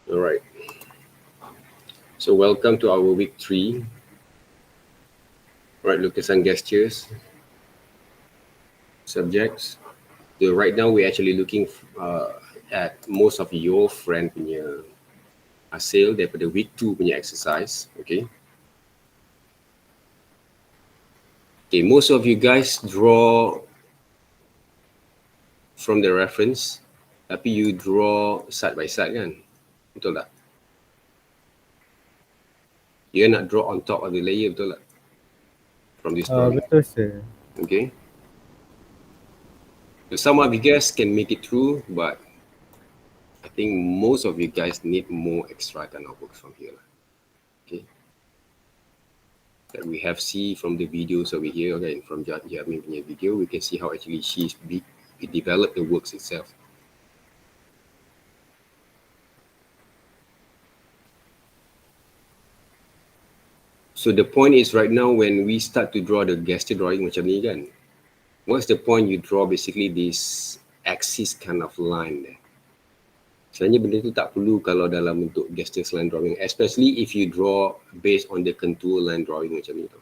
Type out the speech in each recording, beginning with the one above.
All right. So welcome to our week 3. Right, lukisan gestures, subjects. So right now we're actually looking at most of your friend punya hasil daripada week 2 punya exercise. Okay. Okay, most of you guys draw from the reference, tapi you draw side by side kan? Betul tak? You nak draw on top of the layer, betul tak? From this drawing. Betul sir. Okay. So some of you guys can make it through, but I think most of you guys need more extra kind of work from here. Okay. That we have see from the videos over here, okay, from Jasmine punya video, we can see how actually she's developed the works itself. So the point is right now when we start to draw the gesture drawing macam ni kan, what's the point you draw basically this axis kind of line there. Sebenarnya benda tu tak perlu kalau dalam bentuk gesture line drawing, especially if you draw based on the contour line drawing macam ni tu.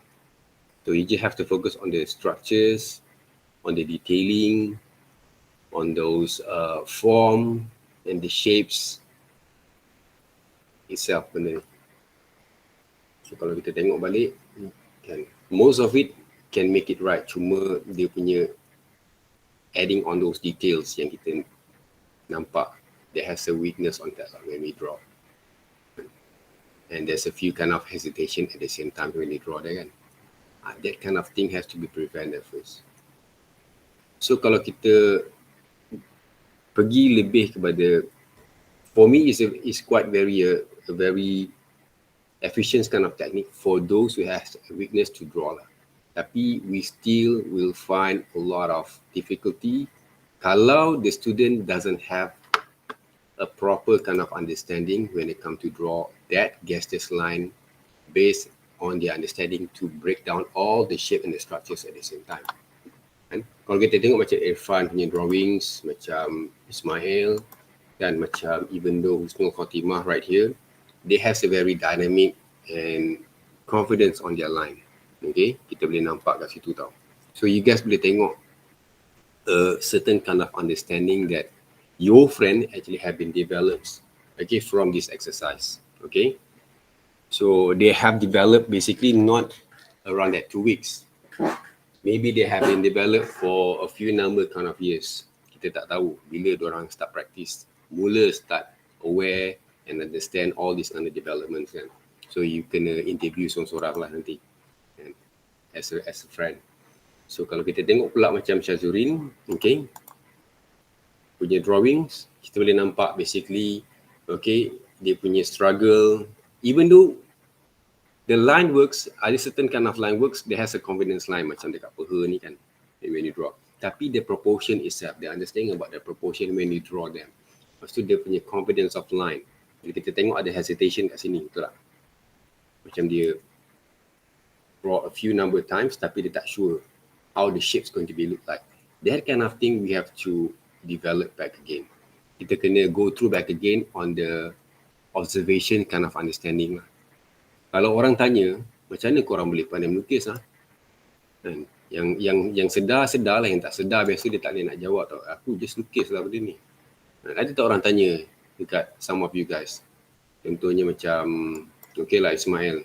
So you just have to focus on the structures, on the detailing, on those form and the shapes itself benda ni. So kalau kita tengok balik, kan, most of it can make it right. Cuma dia punya adding on those details yang kita nampak, there has a weakness on that when we draw. And there's a few kind of hesitation at the same time when you draw there kan. That kind of thing has to be prevented first. So kalau kita pergi lebih kepada, for me is quite a very efficient kind of technique for those who have a weakness to draw lah. Tapi we still will find a lot of difficulty kalau the student doesn't have a proper kind of understanding when it comes to draw that gestures line based on their understanding to break down all the shape and the structures at the same time. Kan? Kalau kita tengok macam Irfan punya drawings, macam Ismail, dan macam even though Husnul Khotimah right here, they have a very dynamic and confidence on their line. Okay, kita boleh nampak kat situ tau. So you guys boleh tengok a certain kind of understanding that your friend actually have been developed, okay, from this exercise. Okay, so they have developed basically not around that 2 weeks. Maybe they have been developed for a few number kind of years. Kita tak tahu bila diorang start practice, mula start aware and understand all these kind of developments kan. So you kena interview seorang-seorang lah nanti kan, as a friend. So kalau kita tengok pula macam Syazurin, okay, punya drawings, kita boleh nampak basically, okay, dia punya struggle, even though the line works, ada certain kind of line works, there has a confidence line macam dekat peha ni kan, when you draw. Tapi the proportion itself, the understanding about the proportion when you draw them. Lepas tu dia punya confidence of line. Jadi kita tengok ada hesitation kat sini, betul tak? Macam dia draw a few number of times tapi dia tak sure how the shape's going to be look like. That kind of thing we have to develop back again. Kita kena go through back again on the observation kind of understanding lah. Kalau orang tanya, macam mana korang boleh pandai melukis lah? Dan yang sedar lah, yang tak sedar biasa dia tak boleh nak jawab tau. Aku just lukis lah benda ni. Ada tak orang tanya dekat some of you guys? Contohnya macam, okay lah Ismail.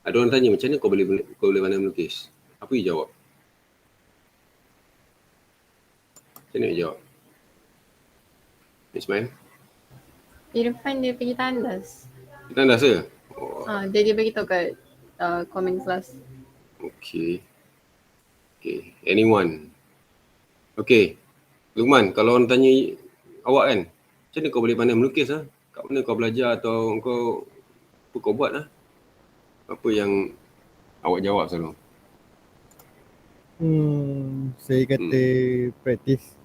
Ada orang tanya macam mana kau boleh pandai melukis? Apa you jawab? Macam mana you jawab? Ismail? Irfan dia pergi tandas. Tandas ke? Oh. Dia beritahu kat komen kelas. Okay. Okay. Anyone? Okay. Lukman, kalau orang tanya awak kan, macam mana kau boleh pandai melukis lah? Kat mana kau belajar atau apa kau buat lah? Apa yang awak jawab selalu? Saya kata praktis.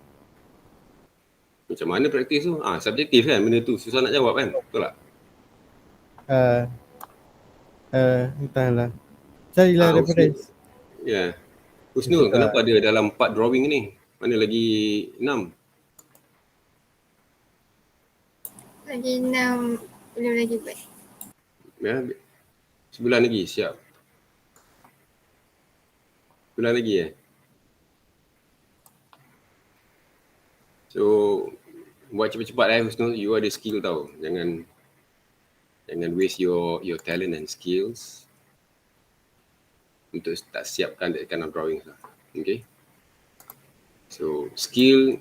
Macam mana praktis tu? Subjektif kan benda tu. Susah nak jawab kan? Betul tak? Entahlah. Carilah reference. Ya. Husnul, kenapa ada dalam 4 drawing ni? Mana lagi 6? Lagi 6 belum lagi buat. Ya, sebulan lagi siap. Sebulan lagi So buat cepat-cepat Husnul, you ada skill tau. Jangan waste your talent and skills untuk tak siapkan that kind of drawings lah. Okay. So skill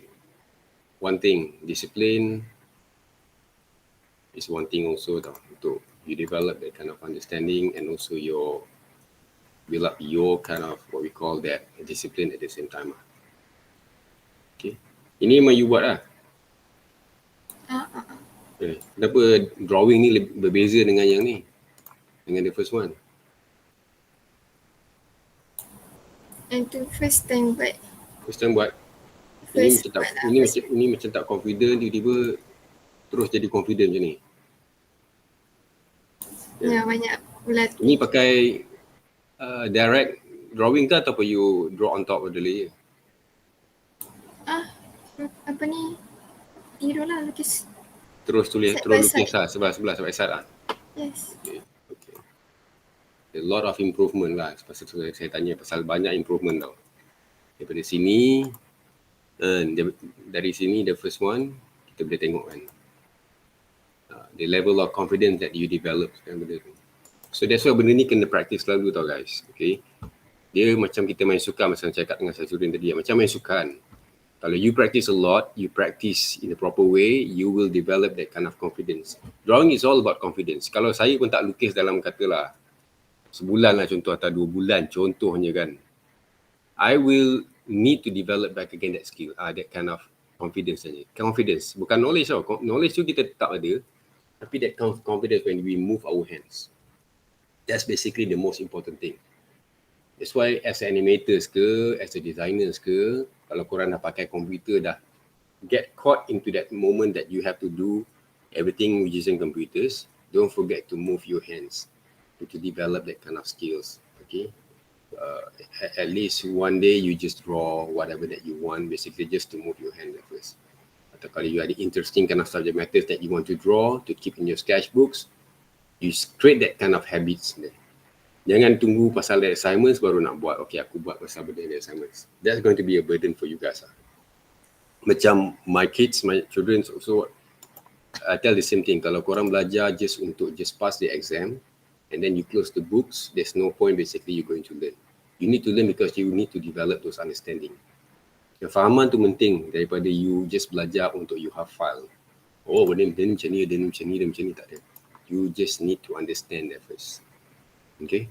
one thing, discipline is one thing also tau, untuk you develop that kind of understanding and also build up your kind of what we call that discipline at the same time lah. Okay. Ini memang you buat lah. Okay. Kenapa drawing ni berbeza dengan yang ni? Dengan the first one? Yang tu first time buat. First time buat. First buat lah. Ini macam tak confident, tiba-tiba terus jadi confident macam ni. Ya, banyak berlatih. Ini pakai direct drawing ke ataupun you draw on top of the layer? Apa ni? Tiru lah, lukis. Terus tulis, Side terus by lukis lah, sebelah side by side lah. Yes. Okay. A lot of improvement lah. Pasal tu saya tanya pasal banyak improvement tau. Daripada sini, dari sini the first one, kita boleh tengok kan. The level of confidence that you develop kan benda tu. So that's why benda ni kena practice selalu tau guys. Okay. Dia macam kita main sukan, macam cakap dengan saya Surin tadi, macam main sukan. Kalau you practice a lot, you practice in a proper way, you will develop that kind of confidence. Drawing is all about confidence. Kalau saya pun tak lukis dalam katalah sebulan lah contoh atau 2 bulan contohnya kan, I will need to develop back again that skill, that kind of confidence saja. Confidence, bukan knowledge tau. Knowledge tu kita tetap ada, tapi that kind of confidence when we move our hands. That's basically the most important thing. That's why as animators ke, as a designers ke, kalau korang dah pakai komputer, dah get caught into that moment that you have to do everything using computers, don't forget to move your hands to develop that kind of skills. Okay. At least one day you just draw whatever that you want, basically just to move your hand at first. Atau kalau you ada interesting kind of subject matters that you want to draw, to keep in your sketchbooks, you create that kind of habits there. Jangan tunggu pasal the assignments baru nak buat. Okay, aku buat pasal benda the assignments. That's going to be a burden for you guys. Macam my kids, my children also, I tell the same thing. Kalau korang belajar just pass the exam and then you close the books, there's no point basically you're going to learn. You need to learn because you need to develop those understanding. Kefahaman tu penting daripada you just belajar untuk you hafal. Oh, benda ni macam ni, dia macam ni, tak ada. You just need to understand that first. Okay.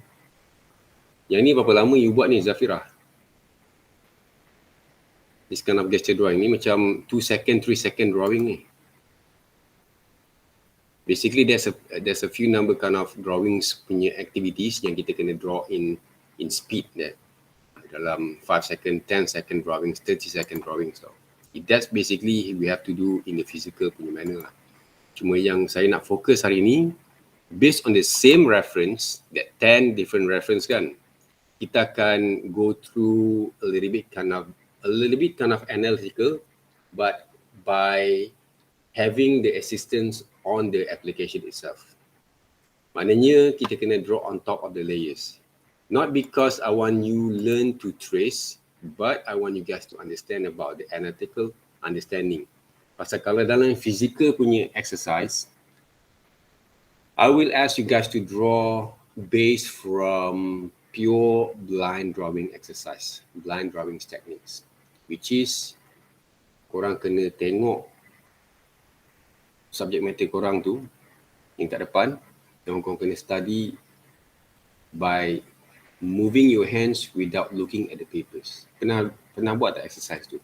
Yang ni berapa lama you buat ni Zafirah? This kind of gesture drawing ni macam 2 second, 3 second drawing ni. Basically there's a few number kind of drawings punya activities yang kita kena draw in speed there. Dalam 5 second, 10 second drawings, 30 second drawings tau. That's basically we have to do in the physical punya manner lah. Cuma yang saya nak fokus hari ni, based on the same reference, that 10 different reference kan, kita akan go through a little bit kind of analytical, but by having the assistance on the application itself. Maknanya kita kena draw on top of the layers. Not because I want you learn to trace, but I want you guys to understand about the analytical understanding. Pasal kalau dalam physical punya exercise, I will ask you guys to draw based from pure blind drawing exercise, blind drawing techniques, which is korang kena tengok subject matter korang tu yang kat depan, yang korang kena study by moving your hands without looking at the papers. Pernah buat tak exercise tu?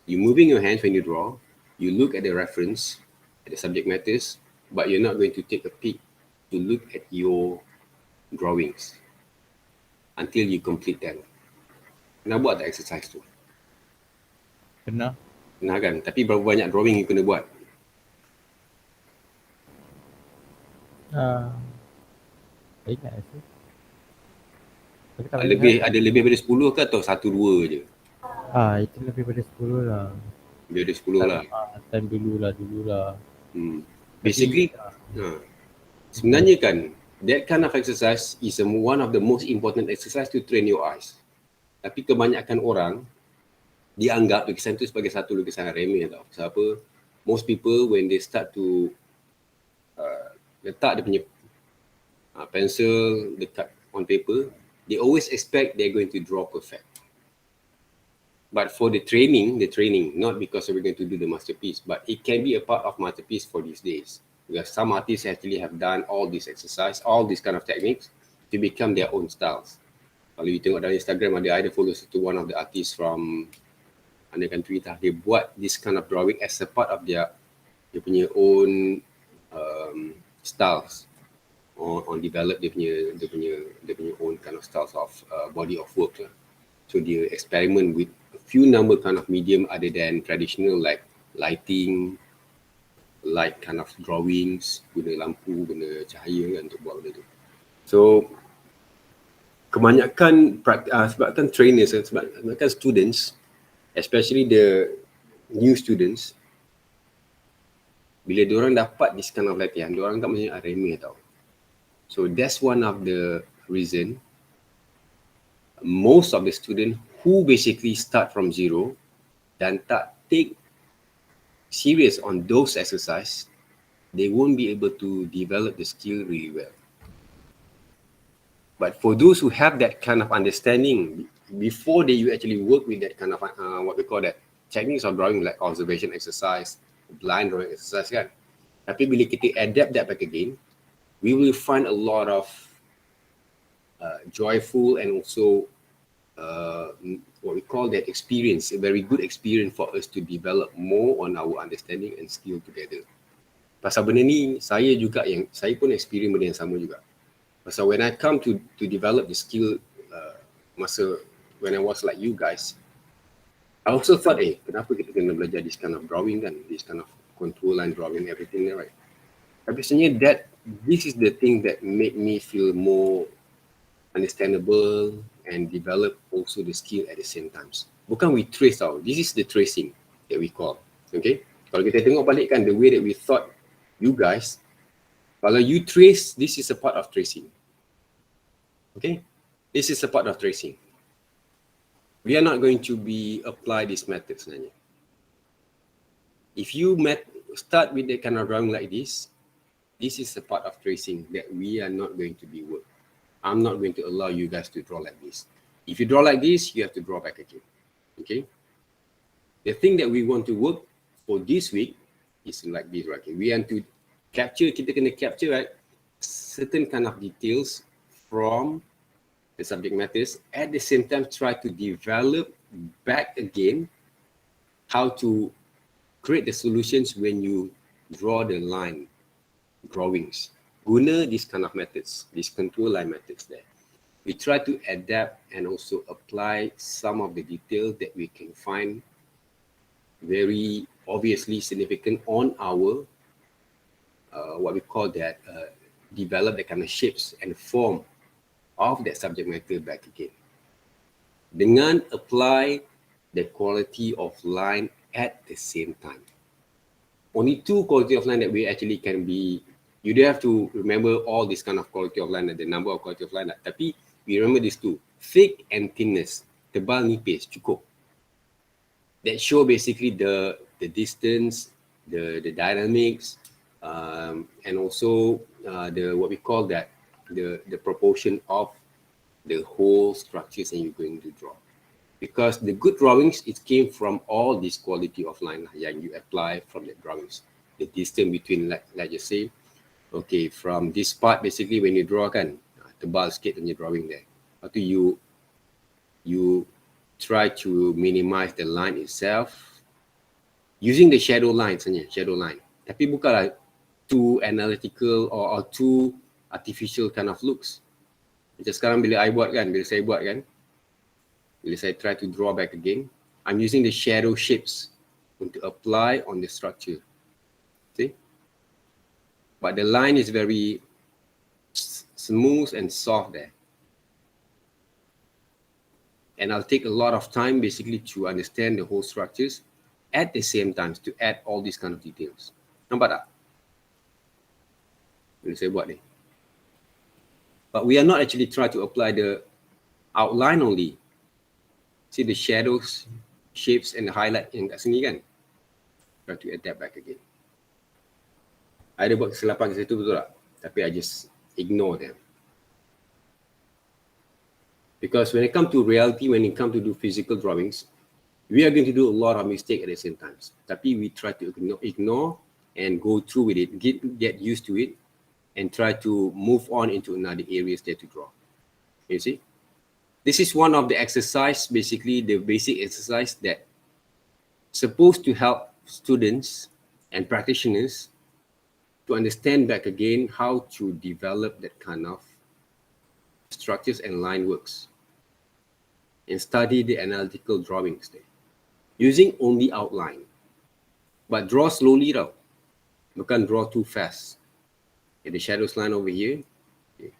You moving your hands when you draw, you look at the reference, at the subject matters, but you're not going to take a peek to look at your drawings until you complete them. Pernah buat tak exercise tu? Pernah. Pernah kan? Tapi berapa banyak drawing you kena buat? Tak ingat rasa. Tapi tak Ada lebih daripada 10 ke atau 1-2 je? Itu lebih daripada 10 lah. Dia ada 10 lah. Time dululah. Basically, sebenarnya kan, that kind of exercise is one of the most important exercise to train your eyes. Tapi kebanyakan orang dianggap lukisan tu sebagai satu lukisan remeh tau. Sebab apa? Most people when they start to letak dia punya pencil dekat on paper, they always expect they're going to draw perfect. But for the training, not because we're going to do the masterpiece, but it can be a part of masterpiece for these days. Because some artists actually have done all this exercise, all these kind of techniques to become their own styles. Kalau you tengok dalam Instagram, ada follow to one of the artists from mana country tah, dia buat this kind of drawing as a part of dia punya own styles, on develop dia punya own kind of styles of body of work lah. So dia experiment with a few number kind of medium other than traditional like lighting, light kind of drawings, guna lampu, guna cahaya kan untuk buat benda tu. So kebanyakan sebabkan trainers, sebabkan students, especially the new students, bila diorang dapat this kind of latihan, diorang tak macam remeh tau. So that's one of the reason most of the students who basically start from zero dan tak take serious on those exercise, they won't be able to develop the skill really well. But for those who have that kind of understanding before you actually work with that kind of what we call that techniques of drawing, like observation exercise, blind drawing exercise kan. Tapi bila kita adapt that back again, we will find a lot of joyful and also what we call that experience, a very good experience for us to develop more on our understanding and skill together. Pasal benda ni, saya pun experience benda yang sama juga. Pasal when I come to develop the skill, when I was like you guys, I also thought, kenapa kita kena belajar this kind of drawing kan, this kind of contour line drawing, everything right? Tapi sebenarnya this is the thing that made me feel more understandable and develop also the skill at the same times. Bukan we trace tau, this is the tracing that we call, okay? Kalau kita tengok balik kan, the way that we thought, you guys, kalau you trace, this is a part of tracing. Okay? This is a part of tracing. We are not going to apply this method sebenarnya. If you start with the kind of drawing like this is a part of tracing that we are not going to be work. I'm not going to allow you guys to draw like this. If you draw like this, you have to draw back again. Okay? The thing that we want to work for this week is like this, right? Okay? We want to kita kena capture, right, certain kind of details from the subject matters, at the same time try to develop back again how to create the solutions when you draw the line drawings. Guna this kind of methods, these contour line methods there. We try to adapt and also apply some of the details that we can find very obviously significant on our what we call that develop the kind of shapes and form of that subject matter back again. Dengan apply the quality of line at the same time. Only two quality of line that we actually can be, you don't have to remember all this kind of quality of line, the number of quality of line, tapi we remember these two, thick and thinness, tebal nipis, cukup. That show basically the distance, the dynamics, and also the what we call that the proportion of the whole structures that you're going to draw. Because the good drawings, it came from all this quality of line yang you apply from the drawings. The distance between, like you say, okay, from this part basically when you draw kan, tebal sikit on your drawing there. Lepas tu you try to minimize the line itself using the shadow line sebenarnya, shadow line. Tapi bukanlah too analytical or too artificial kind of looks. Macam sekarang bila saya buat kan, bila saya try to draw back again, I'm using the shadow shapes untuk apply on the structure. See? But the line is very smooth and soft there. And I'll take a lot of time basically to understand the whole structures at the same time to add all these kind of details. Nampak tak? Yang saya buat ni. But we are not actually trying to apply the outline only. See the shadows, shapes and the highlight yang kat sini kan? Try to adapt back again. I ada buat kesilapan ke situ, betul tak? Tapi I just ignore them. Because when it comes to reality, when it comes to do physical drawings, we are going to do a lot of mistakes at the same time. Tapi we try to ignore and go through with it, get used to it, and try to move on into another areas there to draw. You see? This is one of the exercise, basically the basic exercise that supposed to help students and practitioners to understand back again how to develop that kind of structures and line works and study the analytical drawings there using only outline, but draw slowly tau, bukan draw too fast. Okay, the shadows line over here. Okay.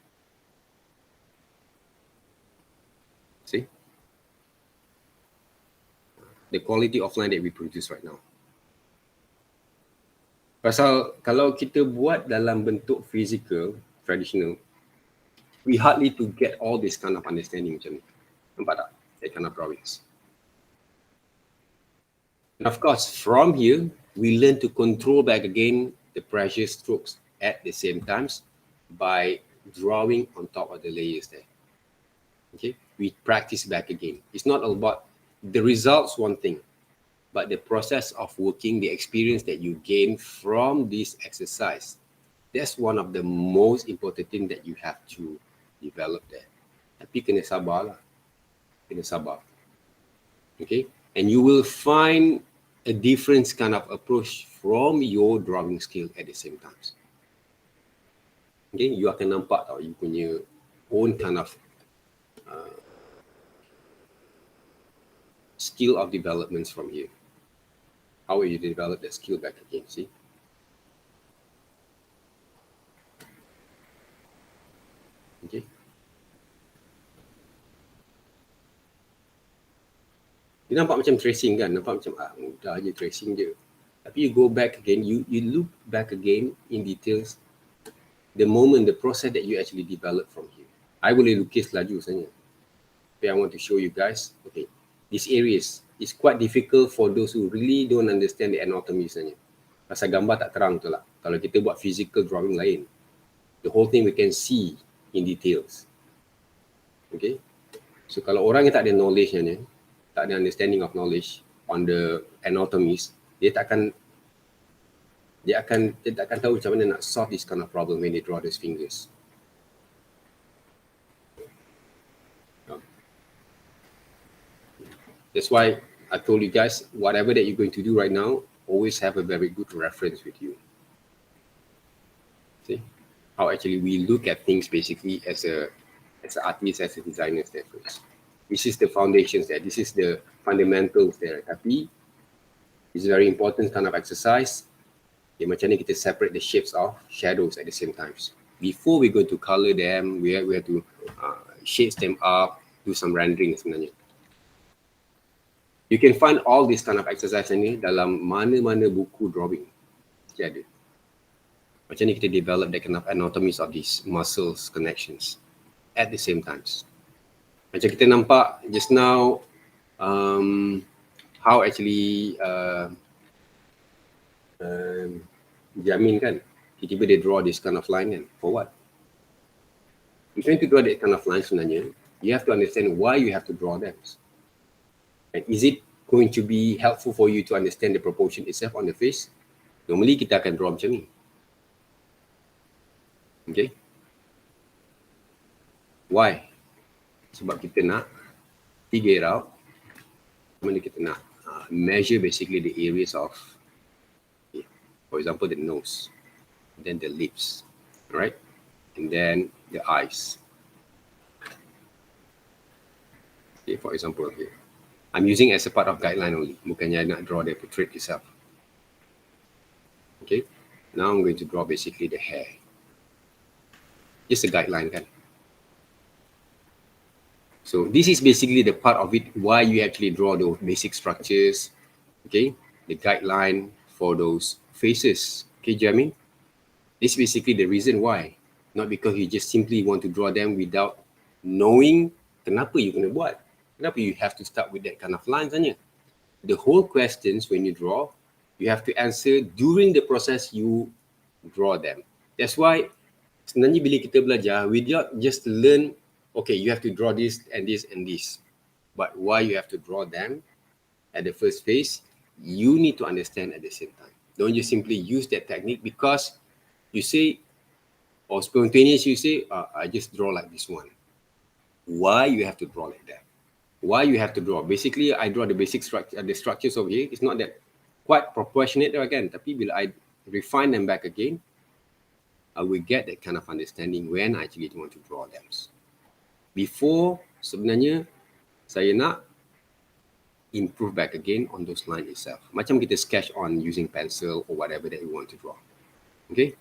See the quality of line that we produce right now. Pasal kalau kita buat dalam bentuk physical, traditional, we hardly to get all this kind of understanding macam ni. Nampak tak? That kind of drawings. And of course, from here, we learn to control back again the pressure strokes at the same times by drawing on top of the layers there. Okay, we practice back again. It's not all about the results, one thing, but the process of working, the experience that you gain from this exercise. That's one of the most important thing that you have to develop there. Tapi kena sabar lah. Kena sabar. Okay, and you will find a different kind of approach from your drawing skill at the same time. Okay, you akan nampak tau you punya own kind of skill of developments from here. How will you develop that skill back again, see? Okay. Dia nampak macam tracing kan, nampak macam mudah je tracing je. Tapi you go back again, you look back again in details the moment, the process that you actually develop from here. I boleh lukis laju sebenarnya. Tapi I want to show you guys, okay, these areas is quite difficult for those who really don't understand the anatomy sebenarnya. Pasal gambar tak terang tu lah. Kalau kita buat physical drawing lain, the whole thing we can see in details. Okay, so kalau orang yang tak ada knowledge ni, tak ada understanding of knowledge on the anatomies, dia tak akan tahu macam mana nak solve this kind of problem when they draw those fingers. That's why I told you guys, whatever that you're going to do right now, always have a very good reference with you. See how actually we look at things basically as an artist, as a designer there first. This is the foundations there. This is the fundamentals there. Tapi it's a very important kind of exercise. Okay, macam ni kita separate the shapes of shadows at the same times. Before we go to color them, we have to shade them up, do some rendering sebenarnya. You can find all this kind of exercise ni dalam mana-mana buku drawing. Mesti ada. Macam ni kita develop that kind of anatomies of these muscles connections at the same times. Macam kita nampak just now, how actually Jamin kan, tiba-tiba dia draw this kind of line kan, for what? If you want to draw that kind of line sebenarnya, you have to understand why you have to draw them. And is it going to be helpful for you to understand the proportion itself on the face? Normally kita akan draw macam ni. Okay? Why? Sebab kita nak figure out mana kita nak measure basically the areas of, okay, for example, the nose, then the lips, right? And then the eyes. Okay, for example here. I'm using as a part of guideline only. Bukannya I nak draw the portrait itself. Okay. Now I'm going to draw basically the hair. Just a guideline kan. So this is basically the part of it why you actually draw the basic structures. Okay. the guideline for those faces. Okay, Jamin? This is basically the reason why. Not because you just simply want to draw them without knowing kenapa you kena buat. Kenapa you have to start with that kind of line saja. The whole questions when you draw, you have to answer during the process you draw them. That's why sebenarnya bila kita belajar, we don't just learn, okay, you have to draw this and this and this. But why you have to draw them at the first phase, you need to understand at the same time. Don't just simply use that technique because you say, or spontaneous, you say, I just draw like this one. Why you have to draw like that? Why you have to draw? Basically, I draw the basic structure, the structures over here. It's not that quite proportionate again. Tapi bila I refine them back again, I will get that kind of understanding when I actually want to draw them. Before, sebenarnya, saya nak improve back again on those lines itself. Macam kita sketch on using pencil or whatever that you want to draw. Okay?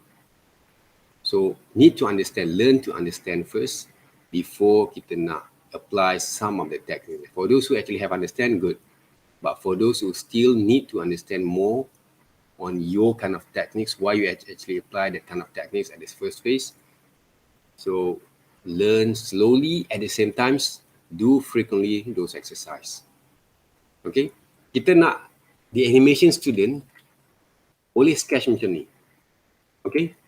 So, need to understand, learn to understand first before kita nak apply some of the techniques. For those who actually have understand, good. But for those who still need to understand more on your kind of techniques, why you actually apply that kind of techniques at this first phase. So, learn slowly, at the same time, do frequently those exercise. Okay? Kita nak the animation student boleh sketch macam ni. Okay?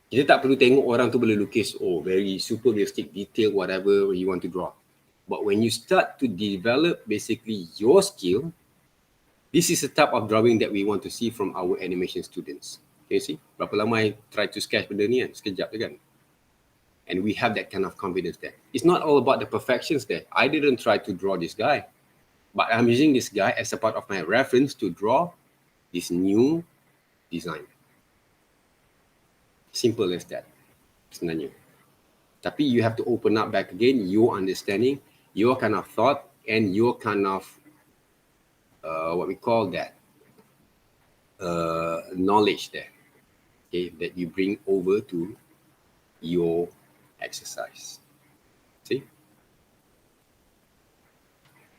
Kita tak perlu tengok orang tu boleh lukis, oh very super realistic, detail, whatever you want to draw. But when you start to develop basically your skill, this is the type of drawing that we want to see from our animation students. Can you see? Berapa lama I try to sketch benda ni kan? Sekejap je kan? And we have that kind of confidence there. It's not all about the perfections there. I didn't try to draw this guy, but I'm using this guy as a part of my reference to draw this new design. Simple as that, sebenarnya. Tapi you have to open up back again your understanding, your kind of thought, and your kind of what we call that knowledge there, okay, that you bring over to your exercise. See?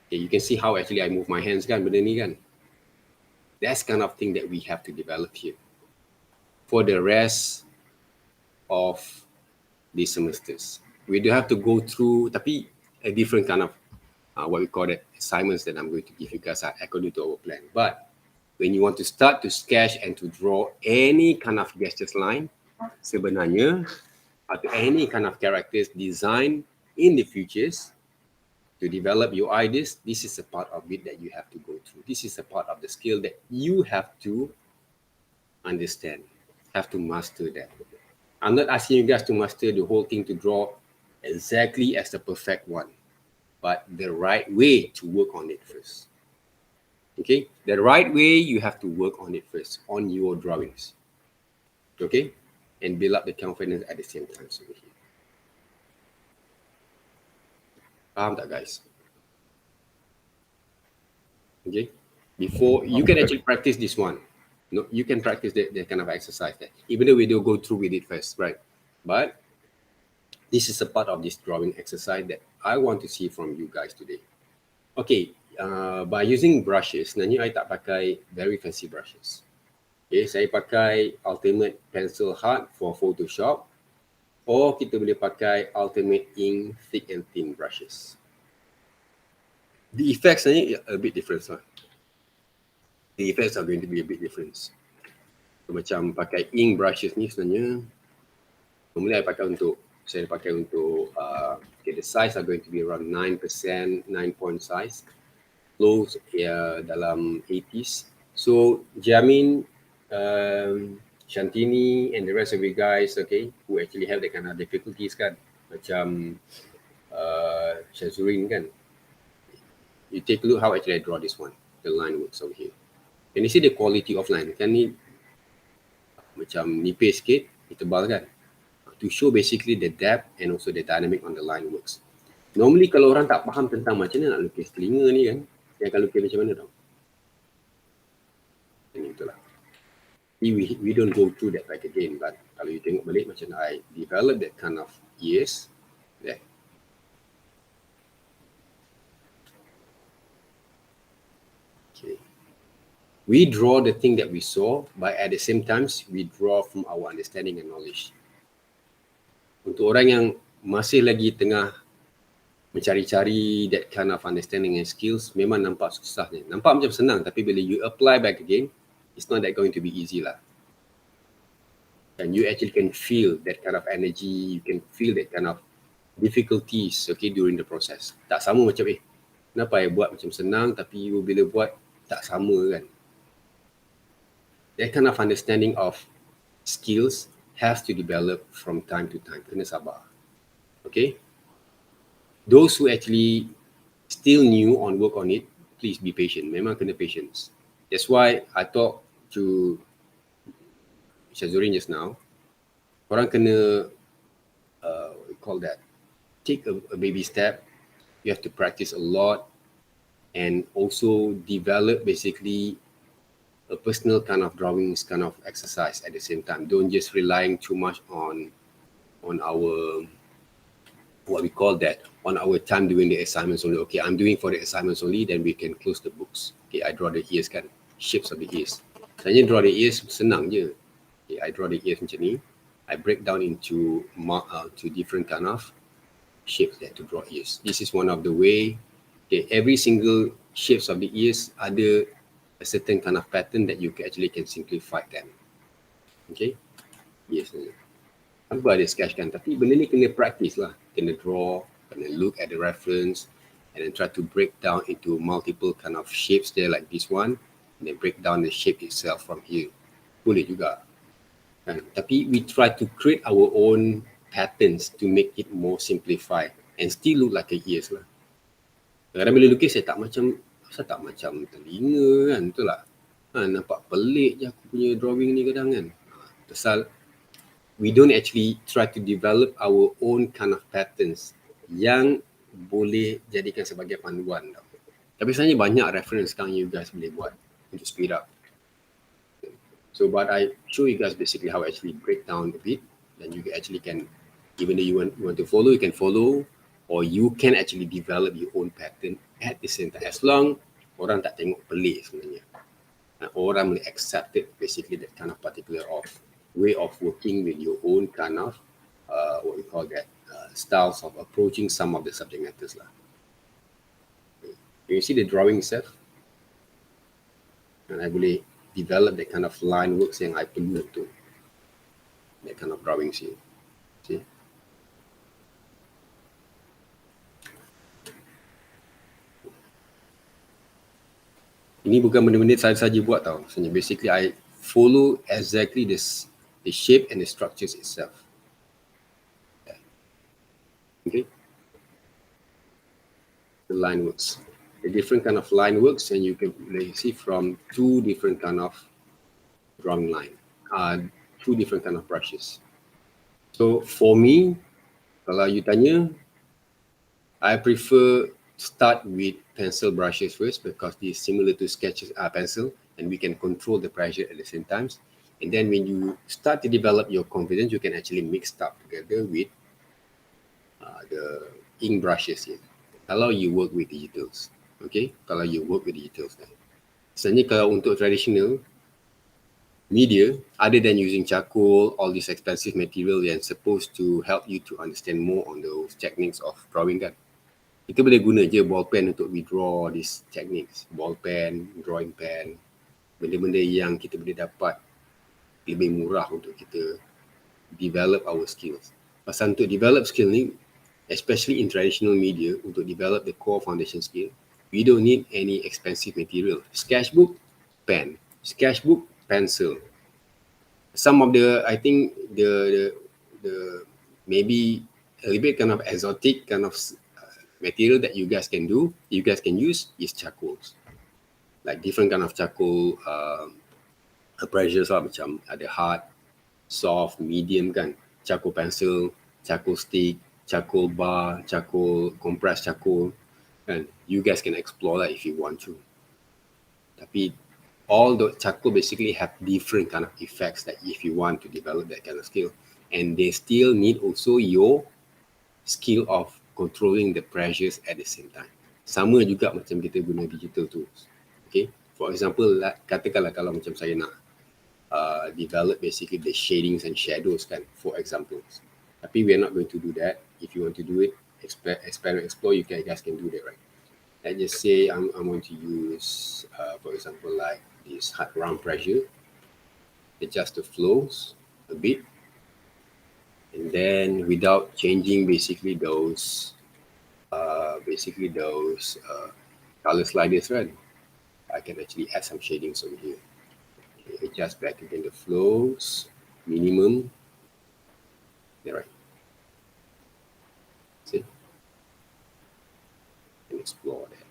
Okay, you can see how actually I move my hands kan, benda ni kan. That's kind of thing that we have to develop here. For the rest of these semesters, we do have to go through, tapi a different kind of what we call it assignments that I'm going to give you guys according to our plan. But when you want to start to sketch and to draw any kind of gestures line, sebenarnya atau any kind of characters design in the futures to develop your ideas, this is a part of it that you have to go through. This is a part of the skill that you have to understand, have to master that. I'm not asking you guys to master the whole thing to draw exactly as the perfect one, but the right way to work on it first. Okay, the right way you have to work on it first, on your drawings. Okay, and build up the confidence at the same time. So here. Faham tak guys? Okay, before you can actually practice this one. No, you can practice the kind of exercise there. Even though we do go through with it first, right? But this is a part of this drawing exercise that I want to see from you guys today. Okay, by using brushes, sebenarnya I tak pakai very fancy brushes. Okay, saya pakai Ultimate Pencil Hard for Photoshop, or kita boleh pakai Ultimate Ink Thick and Thin brushes. The effects sebenarnya a bit different lah. The effects are going to be a bit different. So, macam pakai ink brushes ni sebenarnya, normally saya pakai untuk okay, the size are going to be around 9%, 9-point size. Close dalam 80s. So Jamin, Shantini and the rest of you guys, okay, who actually have that kind of difficulties kan, macam Shazurin kan. You take a look how actually I draw this one, the line works over here. Can you see the quality of line? Kan ni macam nipis sikit, tebal kan? To show basically the depth and also the dynamic on the line works. Normally kalau orang tak faham tentang macam mana nak lukis telinga ni kan, dia akan lukis macam mana tau? Ini itulah. We don't go through that back again, but kalau you tengok balik macam I develop that kind of ears, there. Okay. We draw the thing that we saw, but at the same time, we draw from our understanding and knowledge. Untuk orang yang masih lagi tengah mencari-cari that kind of understanding and skills, memang nampak susahnya. Nampak macam senang, tapi bila you apply back again, it's not that going to be easy lah. And you actually can feel that kind of energy, you can feel that kind of difficulties, okay, during the process. Tak sama macam kenapa buat macam senang, tapi you bila buat tak sama kan. That kind of understanding of skills has to develop from time to time. Kena sabar. Okay? Those who actually still new on work on it, please be patient. Memang kena patience. That's why I talk to Syazurin just now. Korang kena, what we call that, take a baby step. You have to practice a lot and also develop basically a personal kind of drawings kind of exercise at the same time. Don't just relying too much on our, what we call that, on our time doing the assignments only. Okay, I'm doing for the assignments only, then we can close the books. Okay, I draw the ears kan, shapes of the ears. Sebenarnya draw the ears senang je. Okay, I draw the ears macam ni. I break down into to different kind of shapes that to draw ears. This is one of the way. Okay, every single shapes of the ears ada a certain kind of pattern that you can simplify them. Okay, yes. Apa ada sketch kan, tapi benda ni kena practice lah. Kena draw, kena look at the reference and then try to break down into multiple kind of shapes there like this one and then break down the shape itself from here. Boleh juga kan? Tapi we try to create our own patterns to make it more simplified and still look like a ears lah. Kadang-kadang bila lukis saya tak macam, asal tak macam telinga kan, betul tak? Nampak pelik je aku punya drawing ni kadang kan. Pasal we don't actually try to develop our own kind of patterns yang boleh jadikan sebagai panduan tau. Tapi sebenarnya banyak reference sekarang you guys boleh buat untuk speed up. So but I show you guys basically how I actually break down a bit, then you actually can, even though you want to follow, you can follow, or you can actually develop your own pattern at the same time. As long orang tak tengok pelik sebenarnya. Orang boleh accept it, basically that kind of particular way of working with your own kind of, what we call that, styles of approaching some of the subject matters lah. You see the drawing itself? And I boleh develop that kind of line works yang I perlu tu. That kind of drawings here. See? Ini bukan benda-benda saja buat tau. Sebenarnya basically I follow exactly the shape and the structures itself. Okay. The line works. The different kind of line works and you can see from two different kind of drawing line. Two different kind of brushes. So for me, kalau you tanya, I prefer start with pencil brushes first because this is similar to sketches pencil and we can control the pressure at the same time. And then when you start to develop your confidence, you can actually mix up together with the ink brushes here. Kalau you work with digitals, okay? Kalau you work with digitals, sebenarnya kalau untuk traditional media, other than using charcoal, all this expensive material yang supposed to help you to understand more on those techniques of drawing kan, kita boleh guna je ball pen untuk withdraw these techniques. Ball pen, drawing pen, benda-benda yang kita boleh dapat lebih murah untuk kita develop our skills. Pasal untuk develop skill ni, especially in traditional media, untuk develop the core foundation skill, we don't need any expensive material. Sketchbook, pen. Sketchbook, pencil. Some of the, I think the maybe a little bit kind of exotic kind of material that you guys can do, you guys can use is charcoals. Like different kind of charcoal pressures lah, macam ada hard, soft, medium kan. Charcoal pencil, charcoal stick, charcoal bar, charcoal, compressed charcoal kan. You guys can explore that if you want to. Tapi all the charcoal basically have different kind of effects that if you want to develop that kind of skill. And they still need also your skill of controlling the pressures at the same time. Sama juga macam kita guna digital tools. Okay. For example, katakanlah kalau macam saya nak develop basically the shadings and shadows kan, for example. Tapi we are not going to do that. If you want to do it, experiment, explore, you guys can do that, right? Let's just say I'm going to use, for example, like this hard round pressure, adjust the flows a bit, and then without changing basically those color sliders, right? I can actually add some shadings over here. Okay, adjust back again the flows, minimum. Yeah, right. See? And explore that.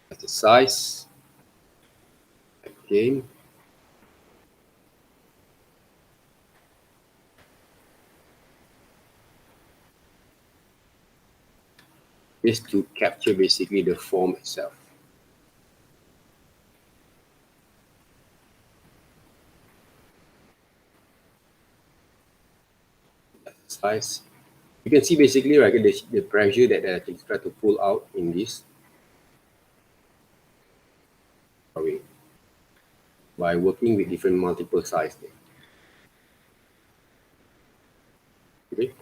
That's the size. Again. This to capture basically the form itself. That's the size. You can see basically right the pressure that I can try to pull out in this drawing by working with different multiple sizes. Okay.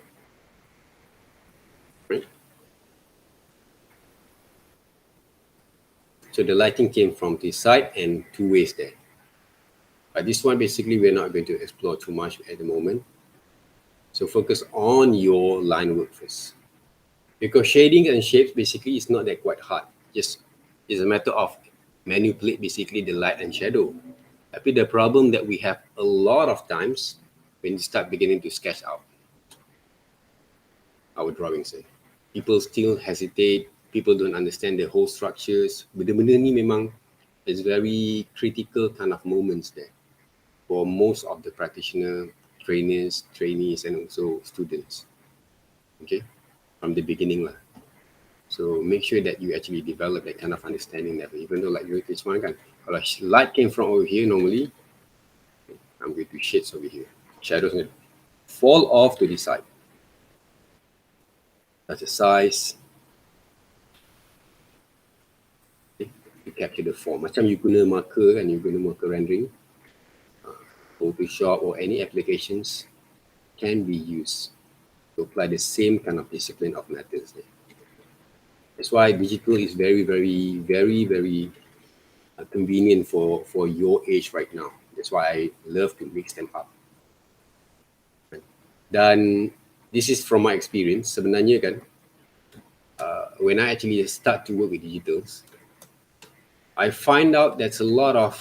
Right. So the lighting came from this side and two ways there. But this one basically we're not going to explore too much at the moment. So focus on your line work first. Because shading and shapes basically is not that quite hard. Just it's a matter of manipulate basically the light and shadow. But the problem that we have a lot of times when you start beginning to sketch out our drawings, people still hesitate. People don't understand the whole structures. Benda-benda ni memang is very critical kind of moments there for most of the practitioner, trainers, trainees, and also students. Okay, from the beginning lah. So make sure that you actually develop that kind of understanding level. Even though like this one kan, kalau light came from over here normally, I'm going to shades over here. Shadows going to fall off to the side. That's the size. Okay. You capture the form. Macam you guna marker kan, you guna marker rendering. Photoshop or any applications can be used to apply the same kind of discipline of methods there. That's why digital is very, very, very, very convenient for your age right now. That's why I love to mix them up. Dan this is from my experience. Sebenarnya kan, when I actually start to work with digitals, I find out there's a lot of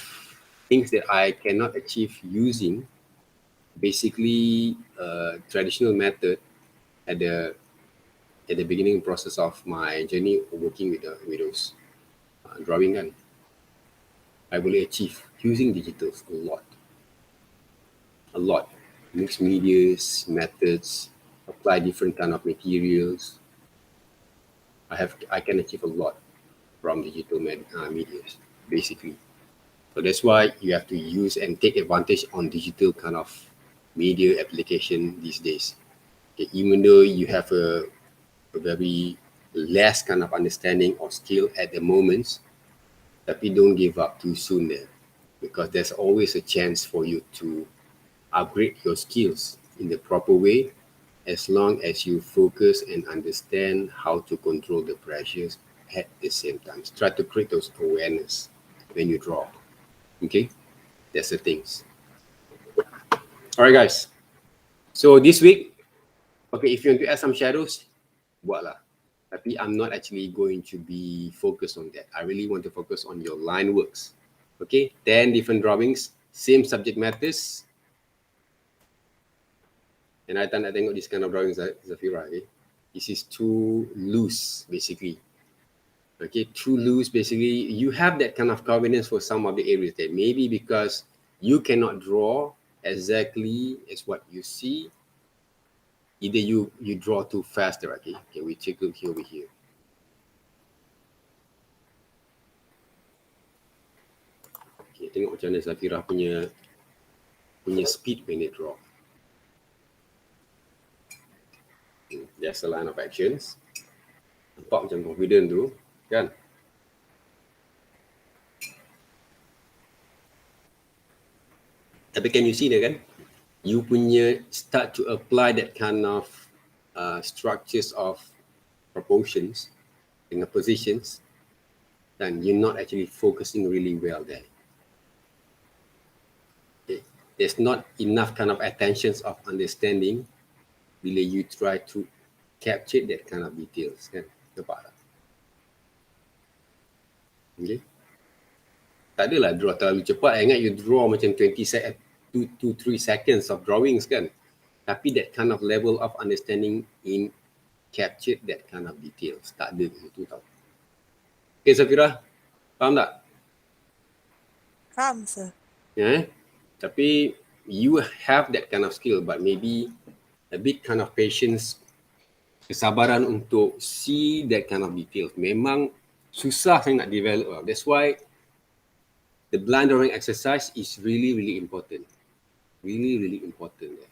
things that I cannot achieve using basically traditional method at the beginning process of my journey working with those drawing kan. I will achieve using digitals a lot. Mix medias, methods, apply different kind of materials. I can achieve a lot from digital medias, basically. So that's why you have to use and take advantage on digital kind of media application these days. Okay, even though you have a very less kind of understanding or skill at the moment, tapi don't give up too soon there, because there's always a chance for you to upgrade your skills in the proper way, as long as you focus and understand how to control the pressures at the same time. Try to create those awareness when you draw. Okay, that's the things. All right, guys. So this week, okay, if you want to add some shadows, buatlah. Tapi I'm not actually going to be focused on that. I really want to focus on your line works. Okay, 10 different drawings, same subject matters. And I tak nak tengok this kind of drawings, Zafira. Okay? This is too loose, basically. Okay, too loose, basically. You have that kind of confidence for some of the areas there. Maybe because you cannot draw exactly as what you see. Either you draw too fast, okay? Okay, we take a look here over here. Okay, tengok macam mana Zafira punya speed when they draw. That's the line of actions. Nampak macam confident tu, kan? Tapi can you see dia kan? You punya start to apply that kind of structures of proportions dengan positions, and you're not actually focusing really well there. Okay. There's not enough kind of attentions of understanding bila you try to capture that kind of details kan. Nampak tak? Okay. Tak adalah draw terlalu cepat. I ingat you draw macam 2 to 3 seconds of drawings kan. Tapi that kind of level of understanding in capture that kind of details. Tak ada itu tau. Okay Safira, faham tak? Faham, sir. Yeah. Tapi you have that kind of skill, but maybe a bit kind of patience, kesabaran untuk see that kind of details. Memang susah saya nak develop. That's why the blind drawing exercise is really important. Really important.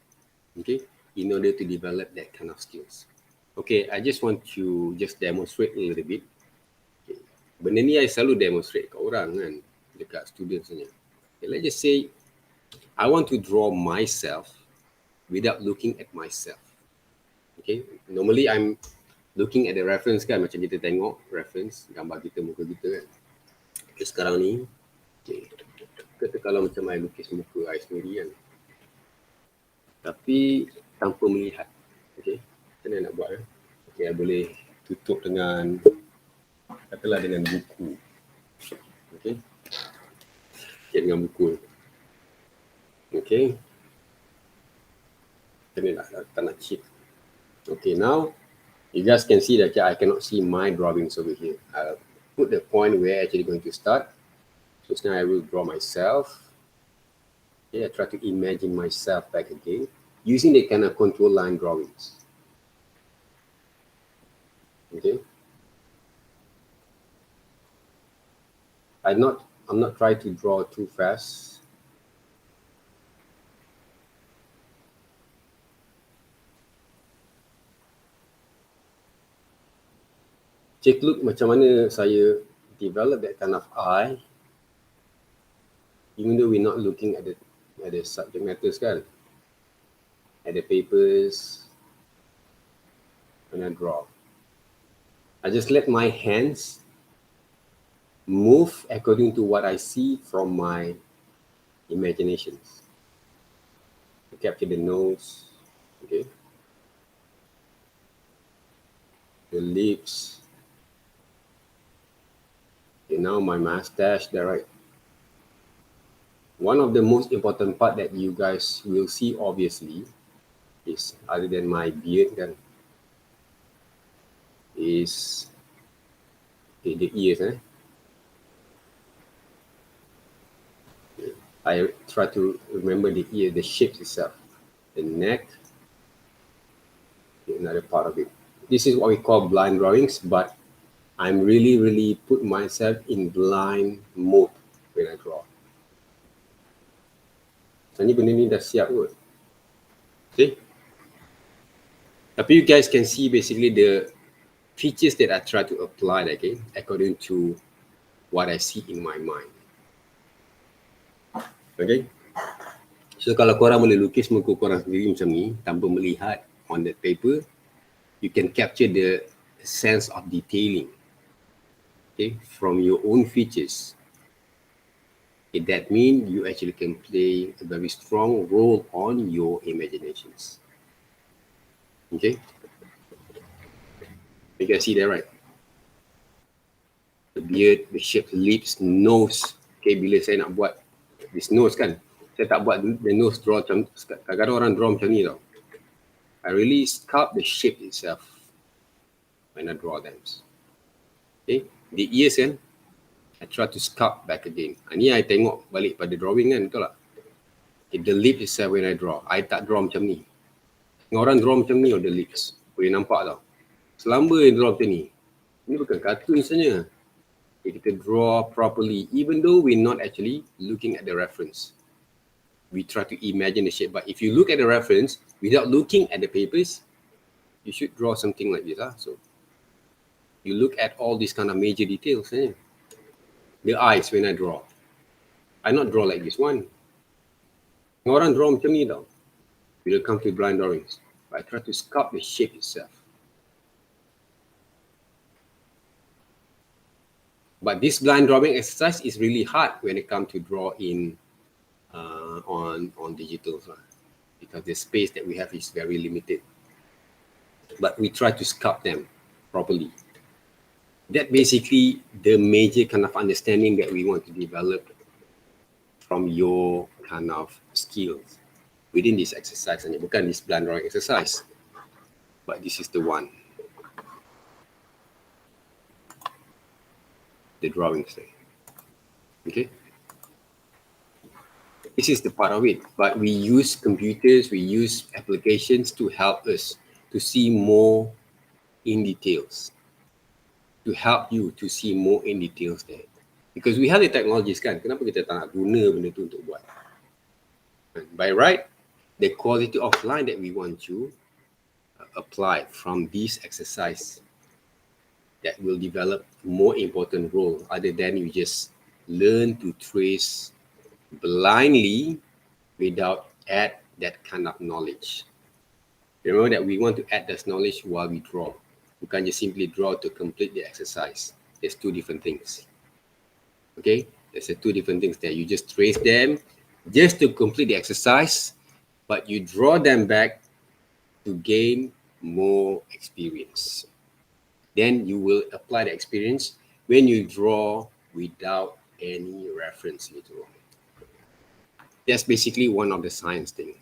Okay, in order to develop that kind of skills. Okay, I just want to just demonstrate a little bit. Okay. Benda ni I selalu demonstrate kat orang kan, dekat students ni. Okay, let's just say I want to draw myself without looking at myself. Okay, normally I'm looking at the reference kan, macam kita tengok reference gambar kita, muka kita kan. Okay, sekarang ni, okay, kata kalau macam I lukis muka I sendiri kan, tapi tanpa melihat. Okay, macam mana nak buat kan? Okay, I boleh tutup dengan, katalah dengan buku. Okay, okay dengan buku. Okay, macam ni lah, tak nak cheat. Okay, now you guys can see that I cannot see my drawings over here. I'll put the point where I'm actually going to start. So now I will draw myself. Okay, I try to imagine myself back again using the kind of contour line drawings. Okay. I'm not trying to draw too fast. Take a look macam mana saya develop that kind of eye, even though we're not looking at the subject matters kan, at the papers. When I draw, I just let my hands move according to what I see from my imaginations. To capture the nose, okay, the lips. Okay, now my mustache there, right? One of the most important part that you guys will see obviously is, other than my beard kan, is okay, the ears. I try to remember the ear, the shape itself, the neck, another part of it. This is what we call blind drawings, but I'm really put myself in blind mode when I draw. Sebenarnya benda ni dah siap kot. Okay. Tapi you guys can see basically the features that I try to apply again according to what I see in my mind. Okay. So kalau korang boleh lukis muka korang sendiri macam ni tanpa melihat on that paper, you can capture the sense of detailing. Okay, from your own features. Okay, that means you actually can play a very strong role on your imaginations. Okay, you can see that, right? The beard, the shape, lips, nose. Okay, bila saya nak buat this nose kan, saya tak buat the nose draw macam, kadang-kadang orang draw macam ni tau. I really sculpt the shape itself when I draw them. Okay, the ears kan, I try to sculpt back again. Ni I tengok balik pada drawing kan, betul tak? Okay, the lip itself when I draw, I tak draw macam ni. Orang draw macam ni, the lips. Boleh nampak tau. Selamba yang draw macam ni. Ini bukan kartun sebenarnya. Okay, kita draw properly, even though we're not actually looking at the reference. We try to imagine the shape, but if you look at the reference, without looking at the papers, you should draw something like this. So, you look at all these kind of major details. The eyes when I draw. I not draw like this one. Orang draw macam ni tau. Bila come to blind drawings, I try to sculpt the shape itself. But this blind drawing exercise is really hard when it comes to draw in on digital, because the space that we have is very limited. But we try to sculpt them properly. That basically the major kind of understanding that we want to develop from your kind of skills within this exercise. And bukan this blind drawing exercise, but this is the one. The drawings there. Okay. This is the part of it. But we use computers, we use applications to help us to see more in details. To help you to see more in details there. Because we have the technologies kan, kenapa kita tak nak guna benda tu untuk buat? By right, the quality of line that we want to apply from this exercise that will develop more important role other than you just learn to trace blindly without add that kind of knowledge. Remember that we want to add this knowledge while we draw. You can't just simply draw to complete the exercise. There's two different things. Okay, there's two different things there. You just trace them just to complete the exercise, but you draw them back to gain more experience. Then you will apply the experience when you draw without any reference later on. That's basically one of the science thing.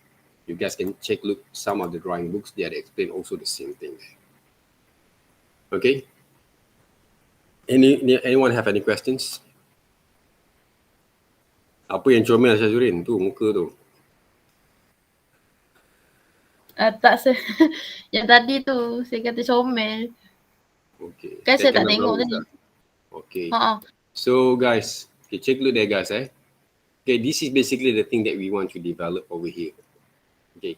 You guys can look some of the drawing books, they explain also the same thing. Okay. Anyone have any questions? Apa yang comel Syazurin tu muka tu? Tak saya. Yang tadi tu saya kata comel. Okay. Kan saya tak tengok tadi. Okay. So guys, okay, check look there guys. Okay, this is basically the thing that we want to develop over here. Okay,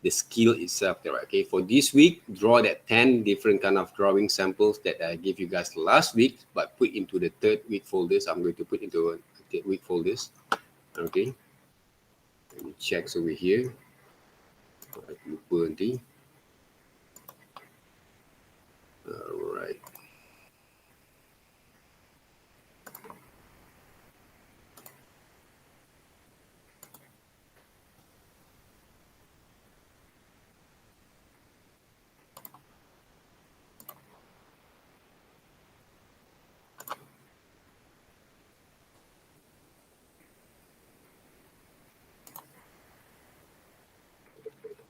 the skill itself there. Okay, for this week, draw that 10 different kind of drawing samples that I gave you guys last week, but put into the third week folders. I'm going to put into the third week folders. Okay, let me check over here. Lupa nanti. Alright.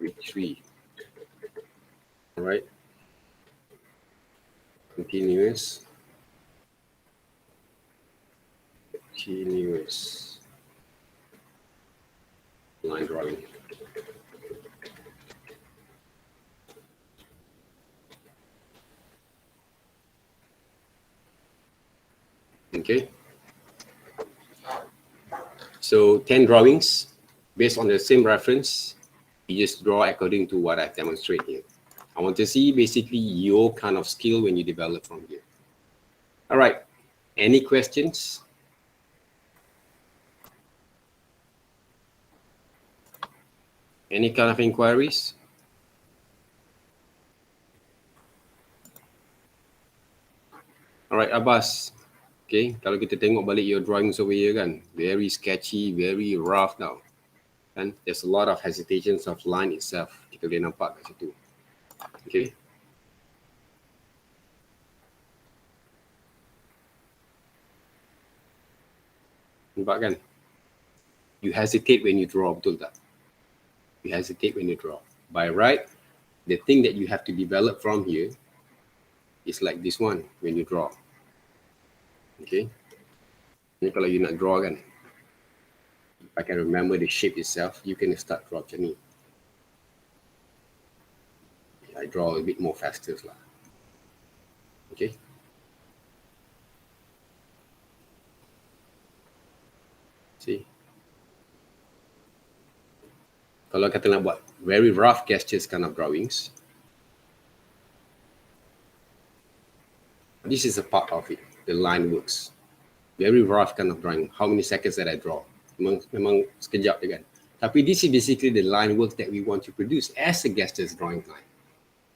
Week 3. All right. Continuous line drawing. Okay. So 10 drawings based on the same reference. You just draw according to what I've demonstrated here. I want to see basically your kind of skill when you develop from here. All right. Any questions? Any kind of inquiries? All right, Abbas. Okay, kalau kita tengok balik your drawings over here kan, very sketchy, very rough now. And there's a lot of hesitations of line itself. Kita boleh nampak kat situ. Okay. Nampak kan? You hesitate when you draw, betul tak? You hesitate when you draw. By right, the thing that you have to develop from here is like this one when you draw. Okay. Ini kalau you nak draw kan, if I can remember the shape itself, you can start draw macam ni. I draw a bit more faster lah. Okay. See. Kalau kata nak buat very rough gestures kind of drawings, this is a part of it. The line works. Very rough kind of drawing. How many seconds that I draw? Memang sekejap je kan. Tapi this is basically the line work that we want to produce as a gestures drawing line.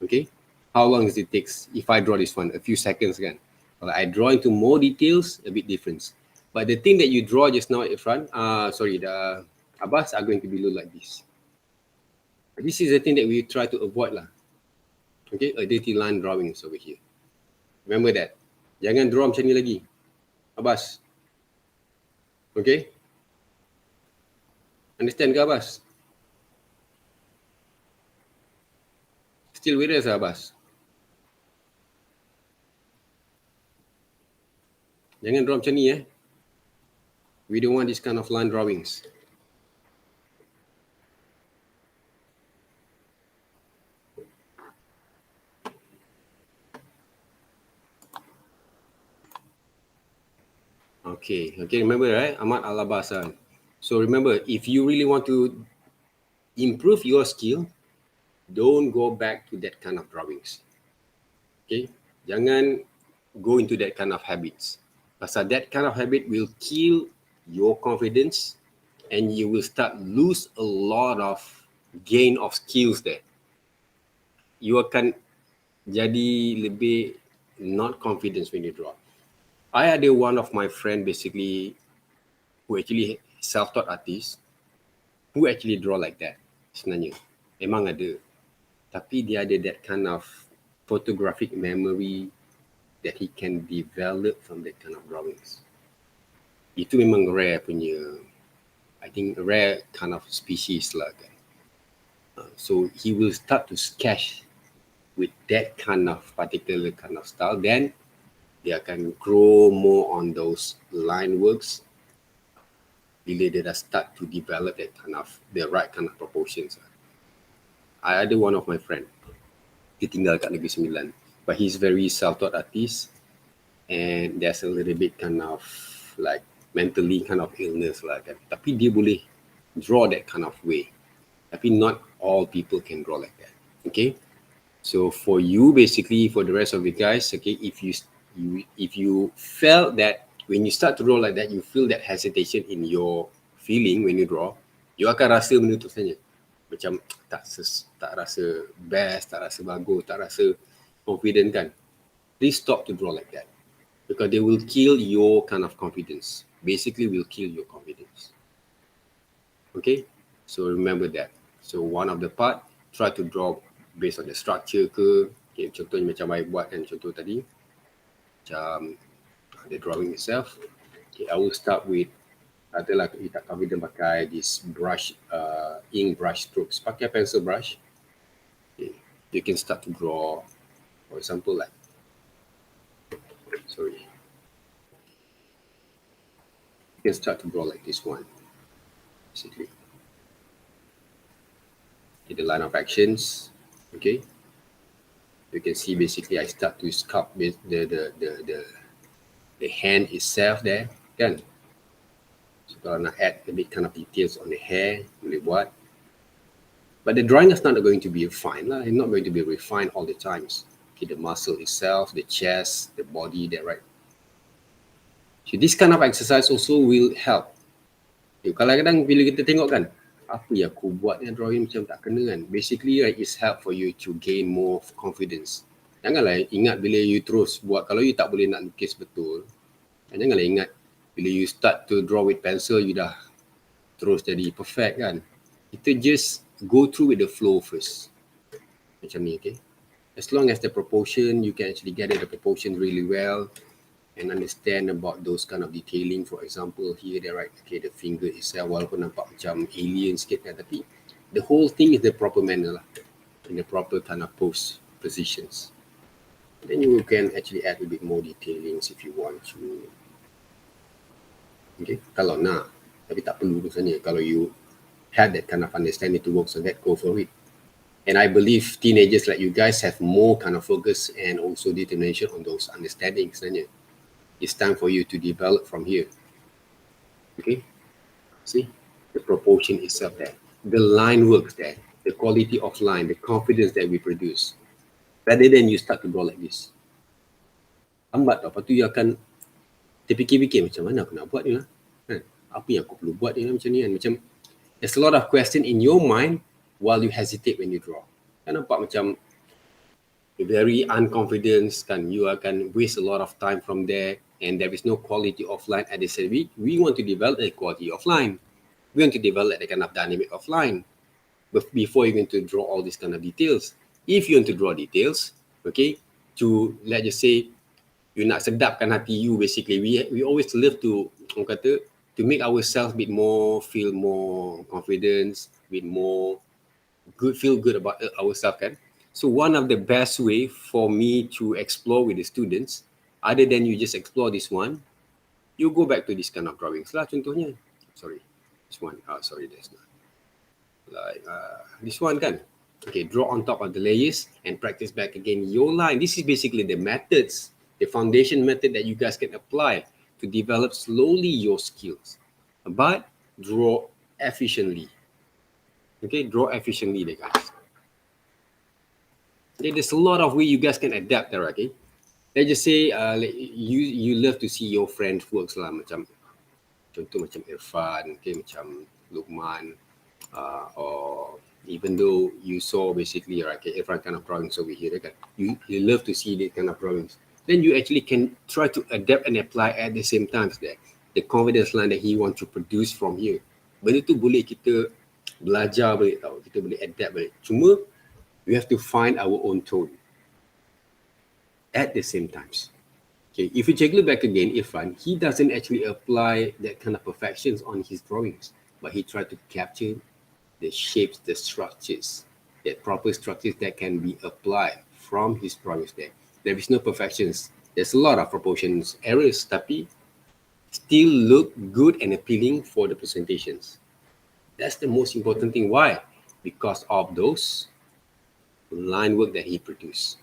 Okay, how long does it take if I draw this one? A few seconds kan. Kalau I draw into more details, a bit different. But the thing that you draw just now at front, the Abbas are going to be look like this. This is the thing that we try to avoid lah. Okay, a dirty line drawings over here. Remember that. Jangan draw macam ni lagi. Abbas. Okay? Understand ke Abbas? Still with us Abbas? Jangan draw macam ni We don't want this kind of line drawings. Okay, remember right? Ahmad Al-Abbasan. So remember, if you really want to improve your skill, don't go back to that kind of drawings. Okay, jangan go into that kind of habits. Pasal that kind of habit will kill your confidence and you will start lose a lot of gain of skills there. You akan jadi lebih not confident when you draw. I ada one of my friend basically who actually self-taught artist who actually draw like that sebenarnya. Memang ada. Tapi dia ada that kind of photographic memory that he can develop from that kind of drawings. Itu memang rare punya, I think rare kind of species lah kan. So he will start to sketch with that kind of particular kind of style, then dia akan grow more on those line works bila dia dah start to develop that kind of, the right kind of proportions. I ada one of my friend, dia tinggal kat Negeri Sembilan, but he's very self-taught artist and there's a little bit kind of like mentally kind of illness lah kan. Tapi dia boleh draw that kind of way. Tapi not all people can draw like that. Okay? So for you basically, for the rest of you guys, okay, if you felt that when you start to draw like that, you feel that hesitation in your feeling when you draw, you akan rasa benda tu sebenarnya. Macam tak rasa best, tak rasa bagus, tak rasa confident kan. Please stop to draw like that. Because they will kill your kind of confidence. Basically will kill your confidence. Okay? So remember that. So one of the part, try to draw based on the structure ke. Okay, contohnya macam I buat kan contoh tadi. Macam the drawing itself. Okay, I will start with, adalah you tak confident pakai this brush, ink brush strokes. Pakai pencil brush. Okay, you can start to draw, for example like, sorry. You can start to draw like this one, basically. Okay, the line of actions, okay. You can see basically I start to sculpt the hand itself there, kan? So kalau nak add a bit kind of details on the hair, boleh buat. But the drawing is not going to be refined lah. It's not going to be refined all the times. Okay, the muscle itself, the chest, the body there, right? So this kind of exercise also will help. Okay, kadang-kadang bila kita tengok kan, apa yang aku buat ni drawing macam tak kena kan. Basically, right, it's help for you to gain more confidence. Janganlah ingat bila you terus buat, kalau you tak boleh nak lukis betul, janganlah ingat bila you start to draw with pencil, you dah terus jadi perfect kan. Kita just go through with the flow first. Macam ni, okay. As long as the proportion, you can actually get the proportion really well and understand about those kind of detailing. For example, here they right, okay, the finger itself walaupun nampak macam alien sikit kan, tapi the whole thing is the proper manner lah, in the proper kind of pose positions. Then you can actually add a bit more detailings if you want to. Okay, kalau nak, tapi tak perlu sebenarnya. Kalau you had that kind of understanding to work on that, go for it. And I believe teenagers like you guys have more kind of focus and also determination on those understandings sebenarnya. It's time for you to develop from here. Okay, see the proportion itself there, the line works there, the quality of line, the confidence that we produce. Rather than you start to draw like this, lambat tau. Lepas tu you akan terfikir-fikir macam mana aku nak buat ni lah. Apa yang aku perlu buat ni lah macam ni kan. Macam There's a lot of question in your mind while you hesitate when you draw. Kan nampak macam very unconfident kan, you akan waste a lot of time from there and there is no quality offline. At the same time, we want to develop a quality offline. We want to develop that kind of dynamic offline. But before you're going to draw all these kind of details, if you want to draw details, okay, to let's just say you nak sedapkan hati you, basically we always love to orang kata to make ourselves a bit more, feel more confidence, bit more good, feel good about ourselves kan. So one of the best way for me to explore with the students, other than you just explore this one, you go back to this kind of drawings lah. Contohnya, sorry, this one, sorry, that's not like this one kan. Okay, draw on top of the layers and practice back again your line. This is basically the methods, the foundation method that you guys can apply to develop slowly your skills, but draw efficiently. Okay, draw efficiently there, guys. Okay, there's a lot of way you guys can adapt there. Okay, let's just say you love to see your friends works lah, macam contoh macam Irfan, okay, macam Lukman, or even though you saw basically right, okay, Irfan kind of drawings over here kan, you love to see that kind of drawings, then you actually can try to adapt and apply at the same time there. The confidence line that he want to produce from here, benda tu boleh kita belajar balik tau, kita boleh adapt balik. Cuma we have to find our own tone at the same times. Okay, if you check it back again, Irfan, he doesn't actually apply that kind of perfections on his drawings, but he tried to capture the shapes, the structures, the proper structures that can be applied from his drawings there. There is no perfections. There's a lot of proportions errors, tapi still look good and appealing for the presentations. That's the most important thing. Why? Because of those line work that he produced.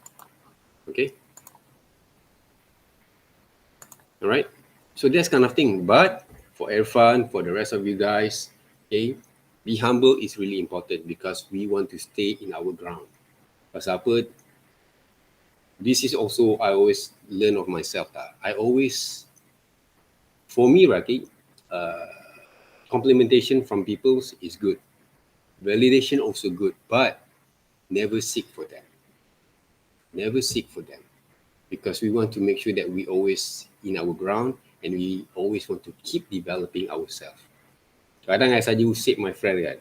Okay. All right. So that's kind of thing. But for Irfan, for the rest of you guys, okay, be humble is really important because we want to stay in our ground. Pasal apa? This is also I always learn of myself. I always, for me, Raki, complimentation from people is good. Validation also good, but never seek for them. Never seek for them. Because we want to make sure that we always in our ground and we always want to keep developing ourselves. Kadang I saja usik my friend kan,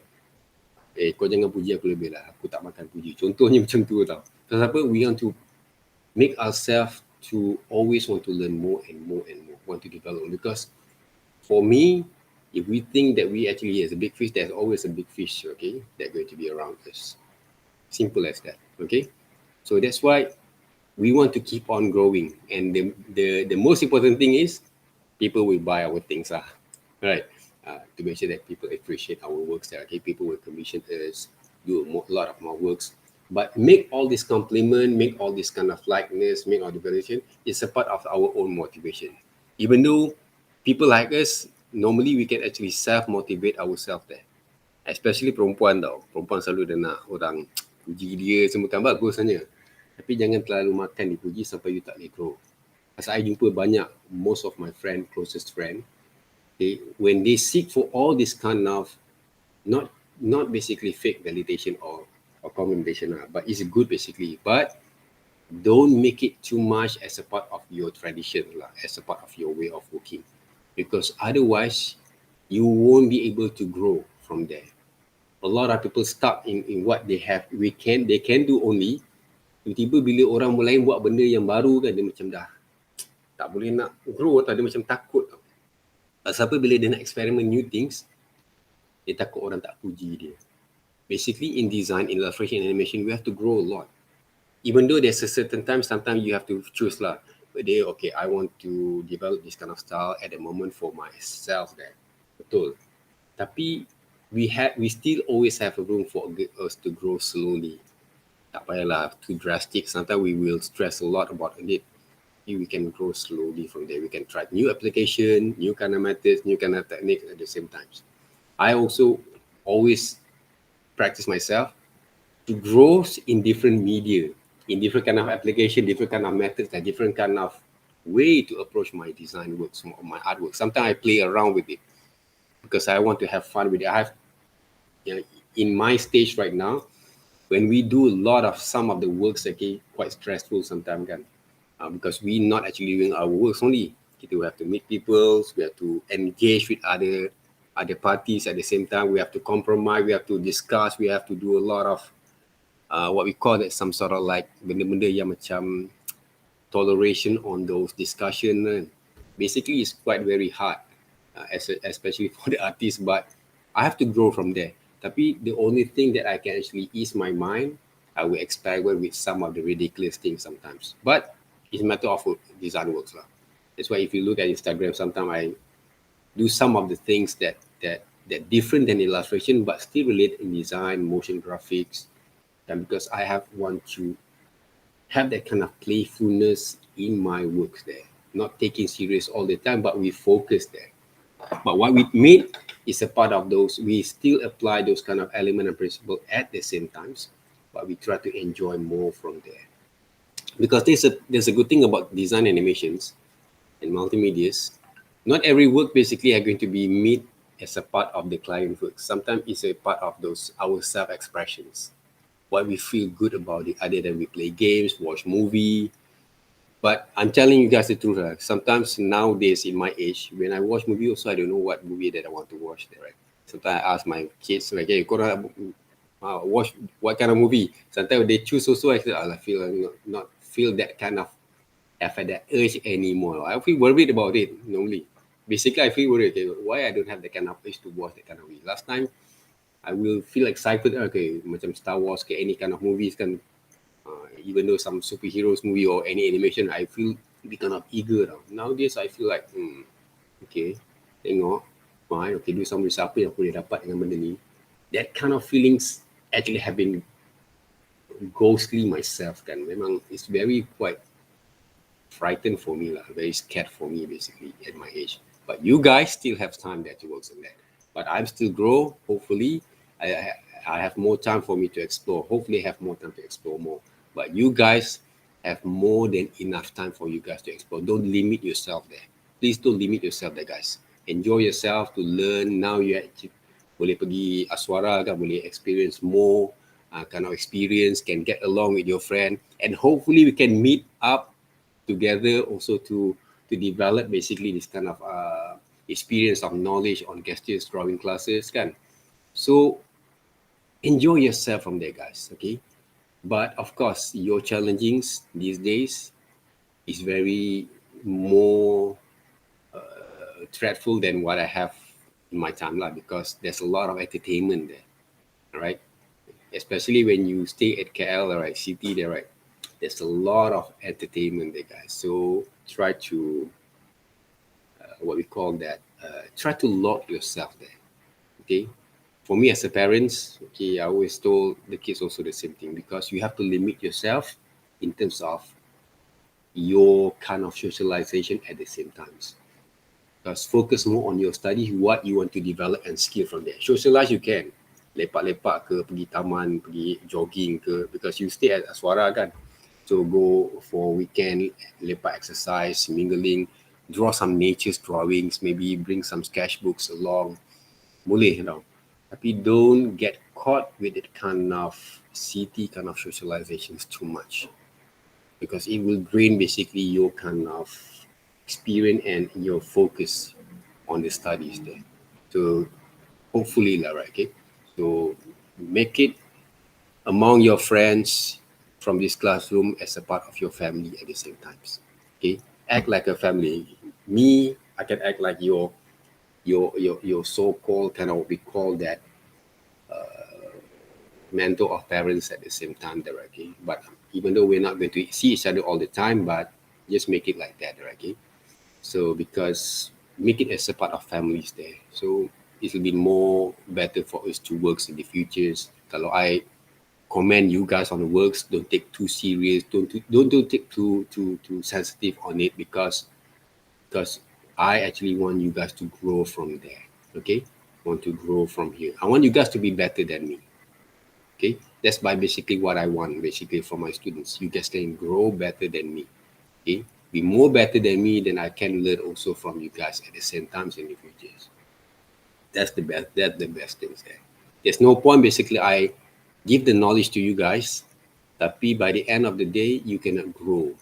kau jangan puji aku lebih lah, aku tak makan puji. Contohnya macam tu tau. Kenapa? We want to make ourselves to always want to learn more and more and more, want to develop. Because for me, if we think that we actually is a big fish, there's always a big fish, okay, that's going to be around us. Simple as that, okay? So that's why we want to keep on growing. And the most important thing is people will buy our things, right? To make sure that people appreciate our works there, okay? People will commission us, do a lot of more works. But make all this compliment, make all this kind of likeness, make all the validation is a part of our own motivation. Even though people like us, normally we can actually self-motivate ourselves there. Especially perempuan tau. Perempuan selalu dia nak orang puji dia, semua kan bagus sebenarnya. Tapi jangan terlalu makan dipuji sampai you tak boleh grow. Pasal I jumpa banyak, most of my friend, closest friend, when they seek for all this kind of, not basically fake validation or commendation, but it's good basically, but don't make it too much as a part of your tradition, as a part of your way of working. Because otherwise, you won't be able to grow from there. A lot of people stuck in what they have, they can do only. Tiba-tiba bila orang lain buat benda yang baru kan, dia macam dah tak boleh nak grow tau, dia macam takut tau. Pasal apa? Bila dia nak experiment new things, dia takut orang tak puji dia. Basically in design, in illustration, animation, we have to grow a lot. Even though there's a certain time, sometimes you have to choose lah. But they, okay, I want to develop this kind of style at the moment for myself there. Betul. Tapi we still always have a room for us to grow slowly. Tak payahlah too drastic. Sometimes we will stress a lot about it. We can grow slowly from there. We can try new application, new kind of methods, new kind of technique at the same time. I also always practice myself to grow in different media, in different kind of application, different kind of methods, and different kind of way to approach my design works, my artwork. Sometimes I play around with it because I want to have fun with it. in my stage right now, when we do a lot of some of the works, okay, quite stressful sometimes kan, because we not actually doing our works only. We have to meet people, we have to engage with other parties at the same time. We have to compromise, we have to discuss, we have to do a lot of what we call it some sort of like benda-benda yang macam toleration on those discussion. Basically, it's quite very hard, especially for the artist. But I have to grow from there. Tapi the only thing that I can actually ease my mind, I will experiment with some of the ridiculous things sometimes. But it's a matter of design works lah. That's why if you look at Instagram, sometimes I do some of the things that different than illustration, but still relate in design, motion graphics, and because I have want to have that kind of playfulness in my works there, not taking serious all the time, but we focus there. But what we made is a part of those. We still apply those kind of element and principle at the same times, but we try to enjoy more from there. Because there's a good thing about design animations and multimedias. Not every work basically are going to be made as a part of the client work. Sometimes it's a part of those our self-expressions. What we feel good about it, other than we play games, watch movie. But I'm telling you guys the truth. Sometimes nowadays in my age, when I watch movie also, I don't know what movie that I want to watch there, right? Sometimes I ask my kids, like, hey, watch what kind of movie? Sometimes they choose also, I feel not feel that kind of have that urge anymore. I feel worried about it normally. Basically, I feel worried, okay, why I don't have that kind of urge to watch that kind of movie. Last time, I will feel excited, okay, macam Star Wars, ke any kind of movies kan, even though some superheroes movie or any animation, I feel be kind of eager tau. Nowadays, I feel like, okay, tengok, fine, okay, do some research, apa yang aku boleh dapat dengan benda ni. That kind of feelings actually have been ghostly myself kan. Memang it's very quite frightened for me lah, very scared for me basically at my age. But you guys still have time there to work on that. But I'm still grow. Hopefully, I have more time for me to explore. Hopefully, I have more time to explore more. But you guys have more than enough time for you guys to explore. Don't limit yourself there. Please don't limit yourself there, guys. Enjoy yourself to learn. Now you actually boleh pergi ASWARA kan, boleh experience more kind of experience, can get along with your friend, and hopefully we can meet up together also to develop basically this kind of experience of knowledge on gestures drawing classes kan. So enjoy yourself from there, guys, okay? But of course, your challengings these days is very more dreadful than what I have in my time lah, because there's a lot of entertainment there, all right? Especially when you stay at KL, all right, city there, right? There's a lot of entertainment there, guys. So try to what we call that, try to lock yourself there, okay? For me as a parents, okay, I always told the kids also the same thing, because you have to limit yourself in terms of your kind of socialization at the same times. Because focus more on your study, what you want to develop and skill from there. Socialize you can, lepak-lepak ke, pergi taman, pergi jogging ke, because you stay at ASWARA kan. So go for weekend, lepak exercise, mingling, draw some nature's drawings, maybe bring some sketchbooks along. Boleh tau. Tapi don't get caught with that kind of city kind of socializations too much, because it will drain basically your kind of experience and your focus on the studies there. So hopefully lah, right, okay? So make it among your friends from this classroom as a part of your family at the same times, okay? Act like a family. Me, I can act like your so-called kind of what we call that mentor of parents at the same time there, okay? But even though we're not going to see each other all the time, but just make it like that, okay? So because make it as a part of families there. So it will be more better for us to work in the futures. Kalau I commend you guys on the works, don't take too serious, don't take too sensitive on it, because I actually want you guys to grow from there, okay? Want to grow from here. I want you guys to be better than me, okay? That's by basically what I want basically from my students. You guys can grow better than me, okay? Be more better than me, then I can learn also from you guys at the same times in the futures. That's the best things there. There's no point basically I give the knowledge to you guys, tapi by the end of the day, you cannot grow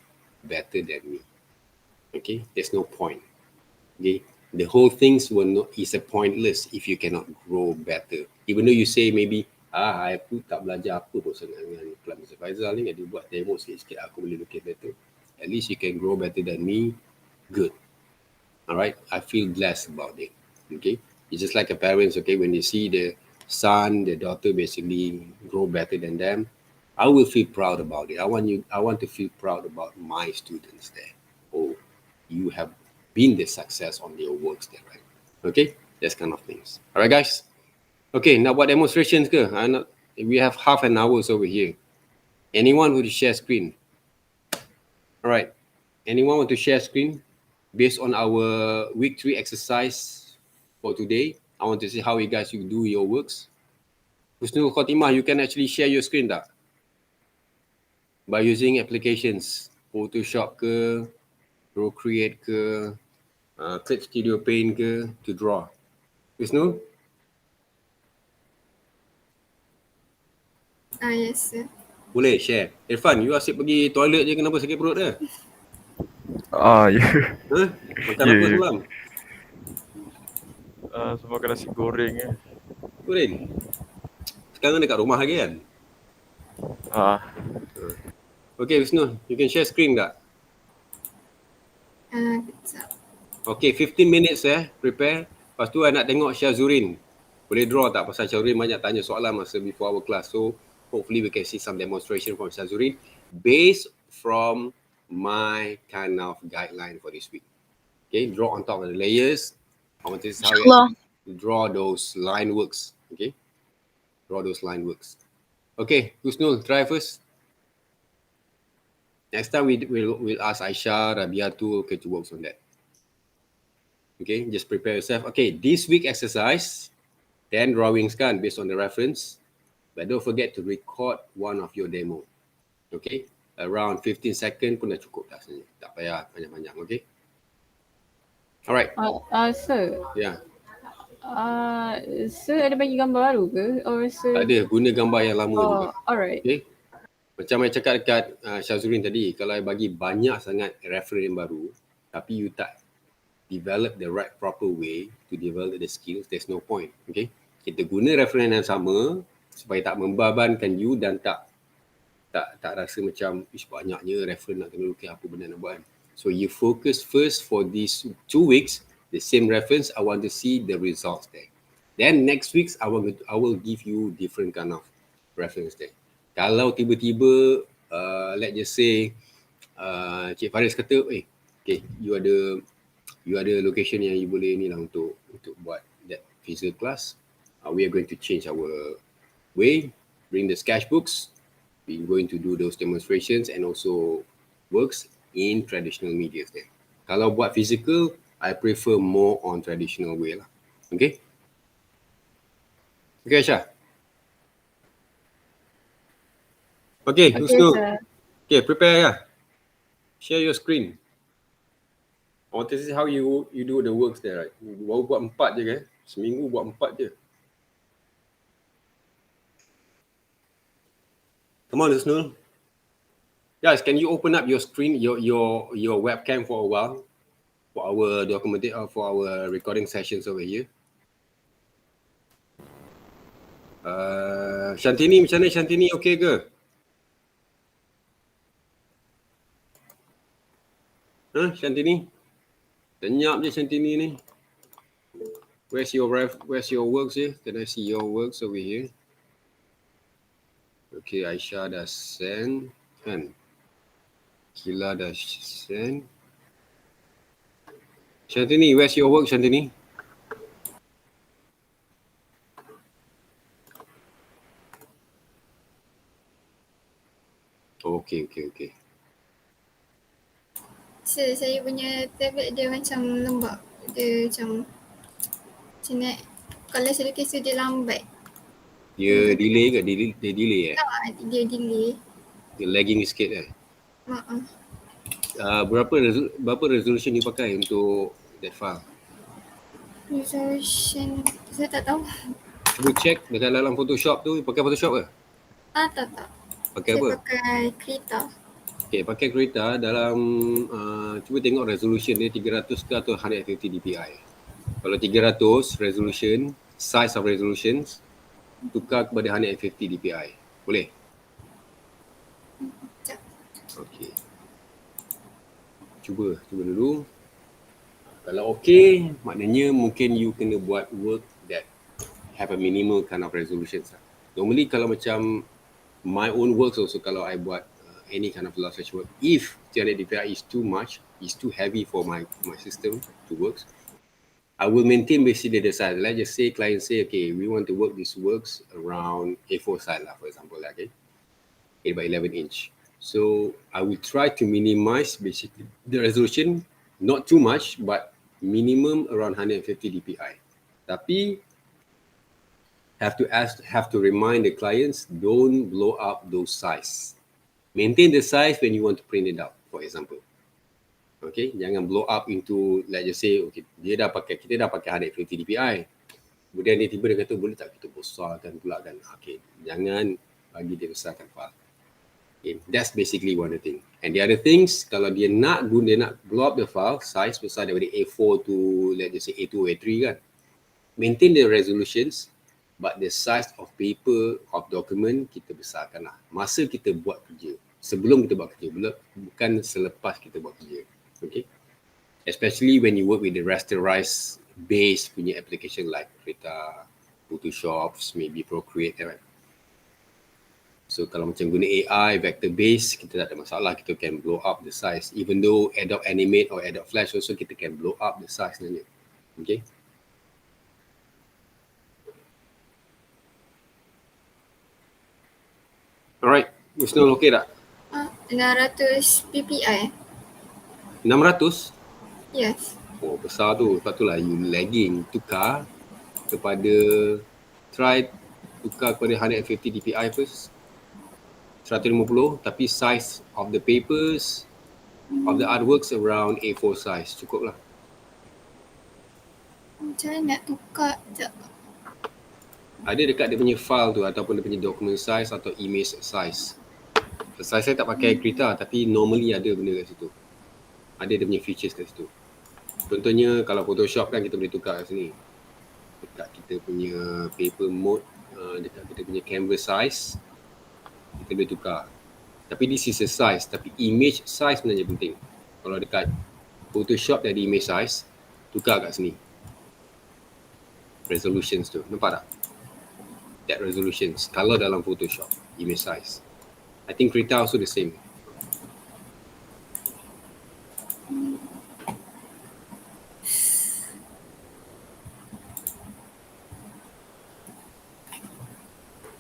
better than me. Okay, there's no point. Okay, the whole things will not is a pointless if you cannot grow better. Even though you say maybe aku tak belajar apa pun sangat dengan Club Mr. Faizal ni, dia buat demo sikit-sikit aku boleh lukis better. At least you can grow better than me. Good. Alright, I feel blessed about it. Okay, it's just like a parents. Okay, when they see the son, the daughter basically grow better than them, I will feel proud about it. I want to feel proud about my students there. Oh, you have been the success on your works there, right? Okay, that's kind of things. Alright, guys. Okay, now what demonstrations ke? We have half an hour over here. Anyone who to share screen? Alright, anyone want to share screen? Based on our week 3 exercise for today, I want to see how you guys you do your works. Husnul Khotimah, you can actually share your screen tak? By using applications, Photoshop ke, Procreate ke, Clip Studio Paint ke, to draw. Husnul? Yes, sir. Boleh share. Irfan, you asyik pergi toilet je, kenapa sakit perut dia? Ya. Ha? Makan Ya, apa ya. semalam? Semua makan nasi goreng ya. Goreng. Sekarang dekat rumah lagi kan? Okay, Husnul, you can share screen tak? Kejap. Okay, 15 minutes prepare. Lepas tu I nak tengok Syazurin. Boleh draw tak? Pasal Syazurin banyak tanya soalan masa before our class. So, hopefully we can see some demonstration from Syazurin based from my kind of guideline for this week. Okay, draw on top of the layers. I want to see how you actually draw those line works. Okay, draw those line works. Okay, Husnul, try first. Next time we'll ask Aisyah, Rabiatu, okay, to work on that. Okay, just prepare yourself. Okay, this week exercise, 10 drawings kan based on the reference. But don't forget to record one of your demo. Okay, around 15 second pun dah cukup dah sebenarnya. Tak payah panjang-panjang, okay? Alright. Sir. Yeah. Sir ada bagi gambar baru ke? Or sir? Tak ada, guna gambar yang lama juga. Alright. Okay. Macam saya cakap dekat Syazurin tadi, kalau I bagi banyak sangat reference yang baru, tapi you tak develop the right proper way to develop the skills, there's no point. Okay, kita guna reference yang sama supaya tak membebankan you dan tak rasa macam banyaknya reference nak kena lukis apa benda nak buat. So you focus first for these 2 weeks, the same reference, I want to see the results there. Then next week I will give you different kind of reference there. Kalau tiba-tiba let's just say Cik Faris kata, okay, you ada location yang you boleh ni lah untuk buat that physical class. We are going to change our way, bring the sketchbooks. We're going to do those demonstrations and also works in traditional media there. Kalau buat physical, I prefer more on traditional way lah. Okay? Okay, Aisyah? Okay, Husnul. Okay, prepare ya. Share your screen. I want to see how you do the works there, right? Baru buat 4 je kan? Seminggu buat 4 je. Come on, Husnul. Guys, can you open up your screen, your webcam for a while for our for our recording sessions over here? Shantini, macam mana Shantini? Okay ke? Shantini? Senyap je Shantini ni. Where's your works here? Can I see your works over here? Okay, Aisyah dah send kan? Kila dah send. Shantini, where's your work Shantini? Okay. Saya punya tablet dia macam lembab. Dia macam nak, kalau saya lukis tu dia lambat. Dia delay ke? Dia delay Dia delay. Dia lagging sikit Berapa resolution you pakai untuk that file? Resolution saya tak tahu. Cuba check dekat dalam Photoshop tu, pakai Photoshop ke? Tak. Pakai Saya apa? pakai Krita. Okay, pakai kereta dalam, cuba tengok resolution dia 300 ke atau 150 dpi. Kalau 300 resolution, size of resolutions, tukar kepada 150 dpi. Boleh? Sekejap. Okay. Cuba dulu. Kalau okay, maknanya mungkin you kena buat work that have a minimal kind of resolutions. Normally kalau macam my own works also, kalau I buat any kind of large work, if 300 dpi is too much, is too heavy for my system to work, I will maintain basically the size. Let's just say client say, okay, we want to work these works around A4 size lah, for example, okay, 8 by 11 inch. So I will try to minimize basically the resolution, not too much, but minimum around 150 dpi. Tapi have to remind the clients, don't blow up those size. Maintain the size when you want to print it out, for example. Okay, jangan blow up into, let's just say, okay, kita dah pakai 150 dpi. Kemudian dia tiba dia kata, boleh tak kita besarkan pula kan? Okay, jangan bagi dia besarkan file. Okay, that's basically one of the thing. And the other things, kalau dia nak blow up the file size besar daripada A4 to, let's just say A2, A3 kan, maintain the resolutions, but the size of paper, of document, kita besarkan lah. Masa kita buat kerja. Sebelum kita buat kerja, bukan selepas kita buat kerja. Okay? Especially when you work with the rasterized based punya application like Krita, Photoshop, maybe Procreate, right? So kalau macam guna AI, vector based, kita tak ada masalah, kita can blow up the size. Even though Adobe Animate or Adobe Flash also, kita can blow up the size sebenarnya. Okay? Alright, Wisnu okay tak? 600 ppi. 600? Yes. Oh, besar tu. Sebab itulah you lagging. Tukar kepada 150 dpi first. 150, tapi size of the papers, of the artworks around A4 size. Cukup lah. Macam mana nak tukar? Sekejap. Ada dekat dia punya file tu ataupun dia punya document size atau image size. Size saya tak pakai Krita tapi normally ada benda kat situ. Ada dia punya features kat situ. Contohnya kalau Photoshop kan kita boleh tukar kat sini. Dekat kita punya paper mode, dekat kita punya canvas size, kita boleh tukar. Tapi this is a size, tapi image size sebenarnya penting. Kalau dekat Photoshop dia ada image size, tukar kat sini. Resolutions tu, nampak tak? That resolutions, kalau dalam Photoshop, image size. I think Krita also the same.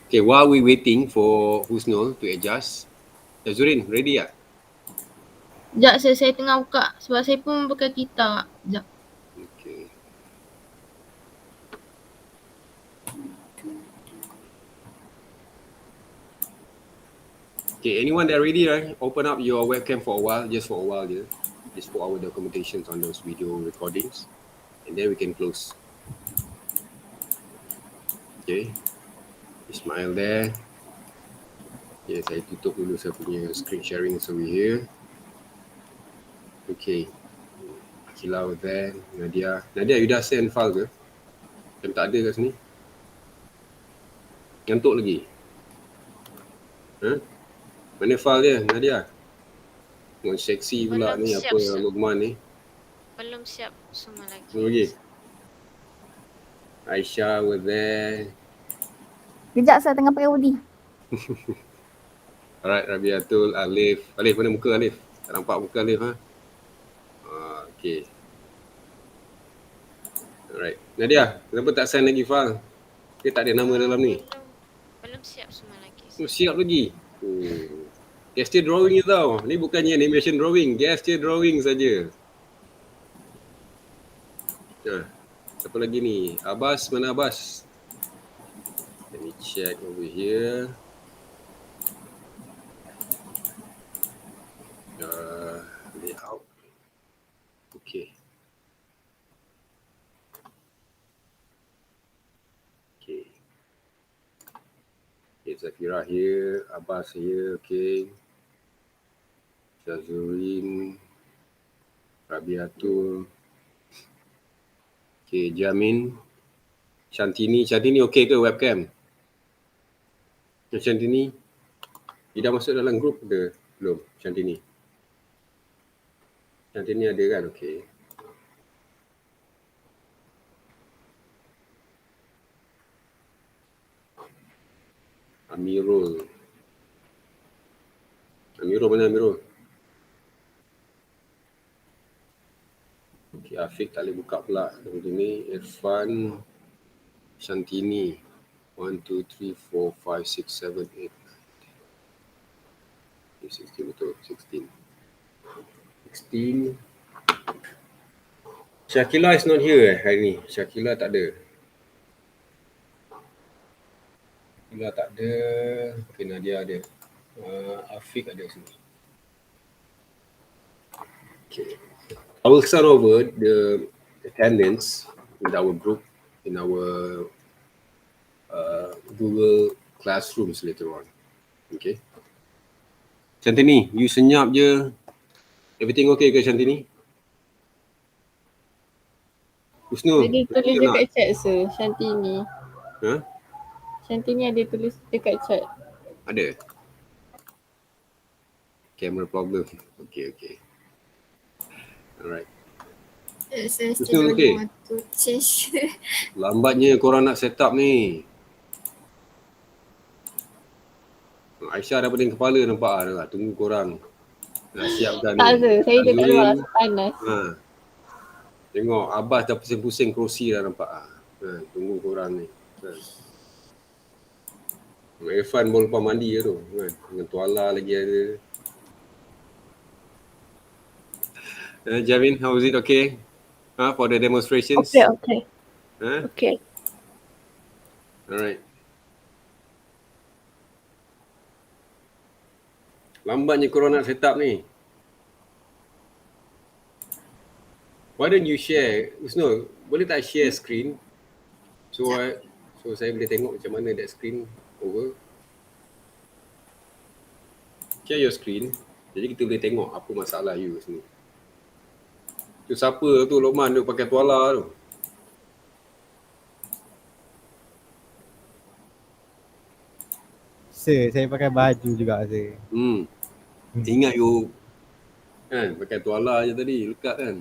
Okay, while we waiting for Husnul to adjust, Zurin, ready tak? Sekejap saya tengah buka sebab saya pun pakai kita. Sekejap. Okay. Okay, anyone that ready, right? Open up your webcam for a while, just for a while je. Just for our documentations on those video recordings. And then we can close. Okay. Ismail there. Okay, saya tutup dulu saya punya screen sharing so we here. Okay. Akila over there. Nadia, you dah send file ke? Macam tak ada kat sini. Ngantuk lagi? Huh? Mana file dia, Nadia? Tengok seksi pula Belum ni, siap, apa sir. Luqman ni. Belum siap semua lagi. Semua lagi? Aisyah over there. Kejap saya tengah pakai hoodie. Alright, Rabiatul, Alif. Alif, mana muka Alif? Tak nampak muka Alif, ha? Okay. Alright. Nadia, kenapa tak sign lagi file? Dia tak ada nama dalam ni. Belum siap semua lagi. Oh, siap lagi. Oh. Gesture drawing je tau. Ni bukannya animation drawing. Gesture drawing saja. Siapa lagi ni? Abbas, mana Abbas? Let me check over here. Layout. Okay. Okay. Zafira here, Abbas here, okay. Shazurin, Rabiatul, okay, Jamin, Shantini okay ke webcam? Shantini, dia dah masuk dalam grup ke belum? Shantini ada kan? Okay. Amirul mana Amirul? Okay, Afiq tak boleh buka pula. Kemudian ni Irfan, Shantini. 1, 2, 3, 4, 5, 6, 7, 8, 16 betul, 16. Syakila is not here hari ni. Syakila tak ada. Okay, Nadia ada. Afiq ada sini. Okay. I will start over the attendance in our group, in our Google Classrooms later on. Okay. Shantini, you senyap je. Everything okay ke Shantini? Husnul, Dia tulis okay dekat chat sir, Shantini. Ha? Shantini ada tulis dekat chat. Ada? Camera problem. Okay. Alright. Saya Betul, still okay. want to change. Lambatnya korang nak set up ni. Aisyah dah pening kepala nampak lah. Tunggu korang nak siapkan Tak ni. sir, saya duduk kat luar Azrin, rasa panas. Tengok Abbas dah pusing-pusing kerusi dah nampak. Tunggu korang ni. Irfan baru lepas mandi je tu. Dengan tuala lagi ada. Javin, how is it okay? For the demonstrations? Okay. Okay. Alright. Lambatnya korang nak set up ni. Why don't you share? Husnul, boleh tak share screen? So saya boleh tengok macam mana that screen over. Share your screen. Jadi kita boleh tengok apa masalah you sini. Tu siapa tu Lokman duk pakai tuala tu? Sir, saya pakai baju juga sir. Ingat you kan pakai tuala je tadi lekat kan.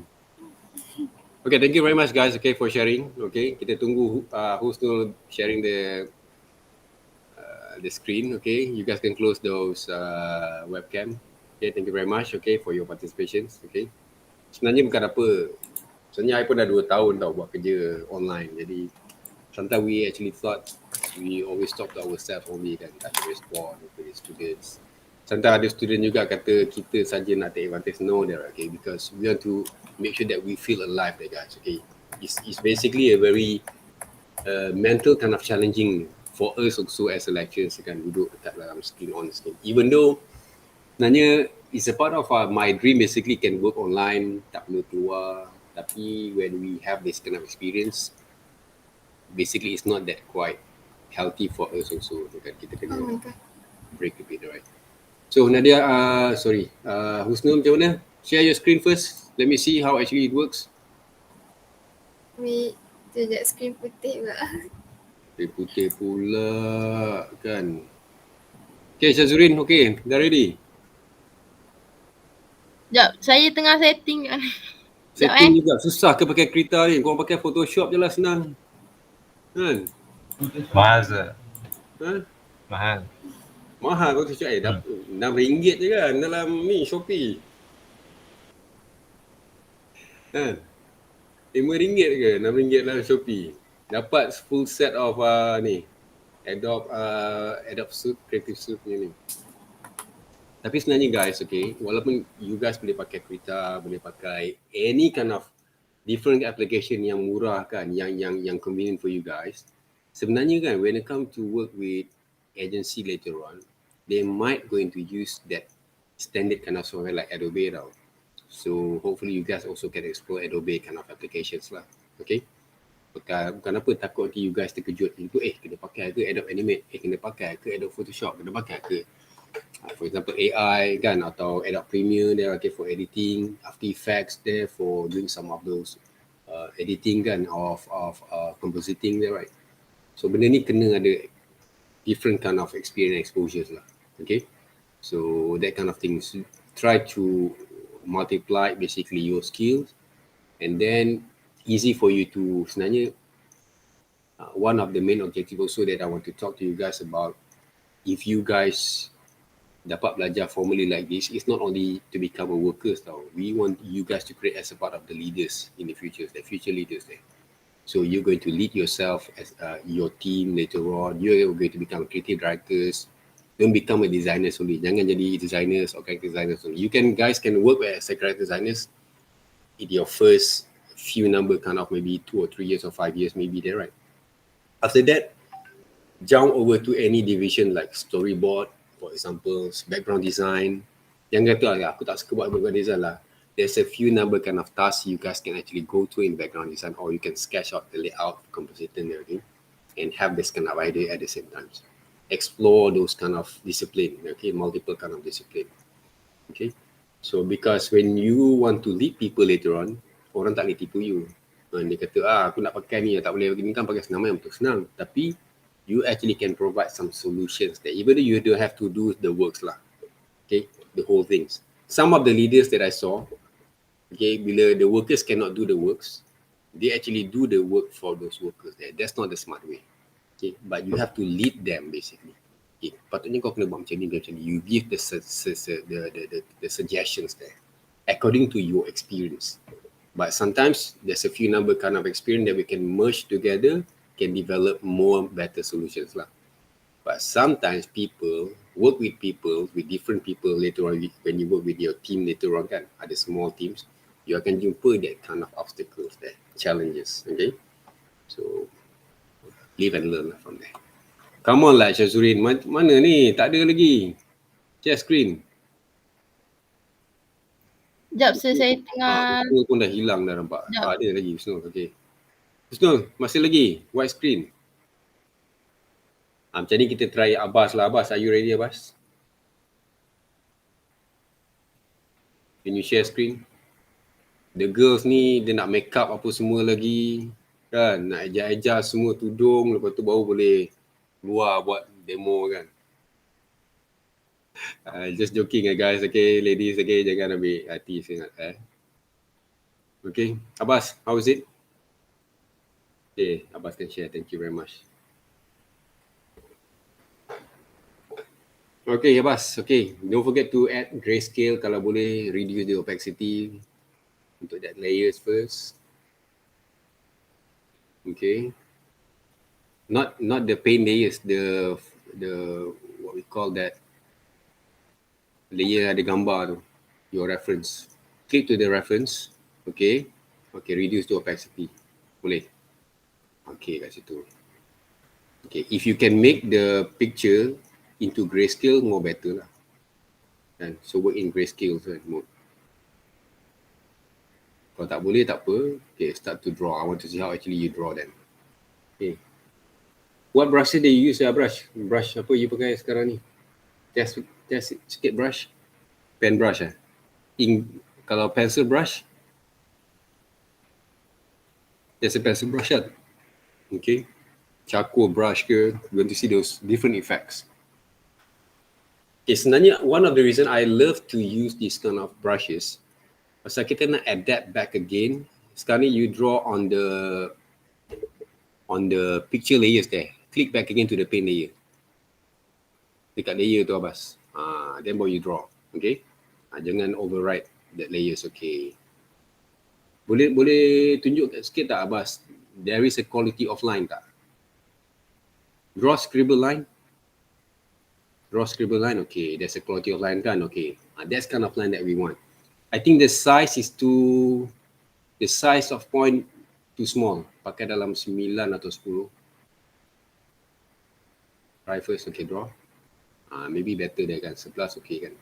Okay, thank you very much guys, okay, for sharing. Okay, kita tunggu Husnul sharing the screen. Okay, you guys can close those webcam. Okay, thank you very much, okay, for your participation. Okay, sebenarnya bukan apa, sebenarnya I pun dah 2 tahun tau buat kerja online. Jadi sometimes we actually thought we always talk to ourselves only kan, tak ada respond to the students. Sometimes ada student juga kata kita saja nak take advantage. No, there, okay, because we want to make sure that we feel alive there guys. Okay, it's basically a very mental kind of challenging for us also as a lecturer kan, duduk dekat dalam screen on screen. Even though sebenarnya it's a part of my dream basically can work online, tak perlu keluar. Tapi when we have this kind of experience, basically it's not that quite healthy for us also kan, kita kena break a bit, right? So Nadia, Husnul macam mana? Share your screen first. Let me see how actually it works. Wait, sekejap screen putih pula. Putih pula kan. Okay, Syazurin, okay, dah ready? Sekejap, saya tengah setting kan. Setting juga, susah ke pakai kereta ni? Korang pakai Photoshop je lah, senang. Kan? Mahal sir. Mahal Photoshop. RM6 je kan dalam ni Shopee. Kan? RM5 ke? RM6 dalam Shopee. Dapat full set of ni. Adobe Suite, Creative Suite punya ni. Tapi sebenarnya guys, okay, walaupun you guys boleh pakai Krita, boleh pakai any kind of different application yang murah kan, yang convenient for you guys. Sebenarnya kan, when it come to work with agency later on, they might going to use that standard kind of software like Adobe So hopefully you guys also can explore Adobe kind of applications lah. Okay. Bukan apa, takut nanti you guys terkejut. Itu kena pakai ke Adobe Animate? Kena pakai ke Adobe Photoshop? Kena pakai ke? For example, AI kan, atau Adobe Premiere there, okay, for editing, After Effects there for doing some of those editing kan, of compositing there, right? So benda ni kena ada different kind of experience exposures lah, okay? So that kind of things, try to multiply basically your skills, and then easy for you to sebenarnya one of the main objective also that I want to talk to you guys about, if you guys dapat belajar formally like this, it's not only to become a workers tau. We want you guys to create as a part of the leaders in the future, the future leaders there. So you're going to lead yourself as your team later on. You're going to become creative directors. Don't become a designer only. Jangan jadi designers or character designers only. You can, guys can work as a character designers in your first few number kind of maybe 2 or 3 years or 5 years maybe there, right? After that, jump over to any division like storyboard, for example, background design. Jangan kata aku tak suka buat background design lah. There's a few number kind of tasks you guys can actually go to in background design, or you can sketch out the layout, composition and everything, and have this kind of idea at the same time. Explore those kind of discipline, okay, multiple kind of discipline. Okay, so because when you want to lead people later on, orang tak boleh tipu you. Dia kata, aku nak pakai ni, tak boleh begini kan, pakai senang yang betul senang. Tapi you actually can provide some solutions that even though you don't have to do the works lah. Okay, the whole things. Some of the leaders that I saw, okay, bila the workers cannot do the works, they actually do the work for those workers there. That's not the smart way. Okay, but you have to lead them basically. Okay, patutnya kau kena buat macam ni, macam ni. You give the suggestions there according to your experience. But sometimes there's a few number kind of experience that we can merge together, can develop more better solutions lah. But sometimes people work with different people later on. When you work with your team later on kan, ada small teams, you akan jumpa that kind of obstacles there, challenges, okay? So live and learn lah from there. Come on lah Syazurin, mana ni? Tak ada lagi. Share screen. Sekejap saya tengah. Husnul pun dah hilang dah nampak. Ada lagi Husnul, okay. Husnul, masih lagi white screen. Macam ni kita try Abbas lah. Abbas, are you ready Abbas? Can you share screen? The girls ni dia nak make up apa semua lagi kan, nak adjust semua tudung, lepas tu baru boleh keluar buat demo kan. Just joking guys, okay, ladies, okay, jangan ambil hati sangat Okay, Abbas, how is it? Okay, Abbas can share, thank you very much. Okay, Abbas, okay, don't forget to add grayscale kalau boleh, reduce the opacity untuk that layers first. Okay, not the paint layers, the what we call that layer ada gambar tu, your reference. Click to the reference, okay, reduce the opacity, boleh. Okay, kat situ. Okay, if you can make the picture into grayscale, more better lah. And so work in grayscale mode. Kalau tak boleh, tak apa. Okay, start to draw. I want to see how actually you draw them. Okay. What brushes do you use? Brush apa you pakai sekarang ni? Test sikit brush. Pen brush kalau pencil brush, there's a pencil brush kan? Okay. Charcoal brush ke, you want to see those different effects. Okay, sebenarnya one of the reason I love to use this kind of brushes, pasal kita nak adapt back again. Sekarang ni you draw on the picture layers there. Click back again to the paint layer. Dekat layer tu Abbas. Then baru you draw. Okay. Jangan override that layers, okay. Boleh tunjuk sikit tak Abbas? There is a quality of line tak? Draw scribble line. Okay. There's a quality of line kan? Okay. That's kind of line that we want. I think the size of point too small. Pakai dalam 9 atau 10. Try first, okay, draw. Maybe better there kan, 11 okay kan.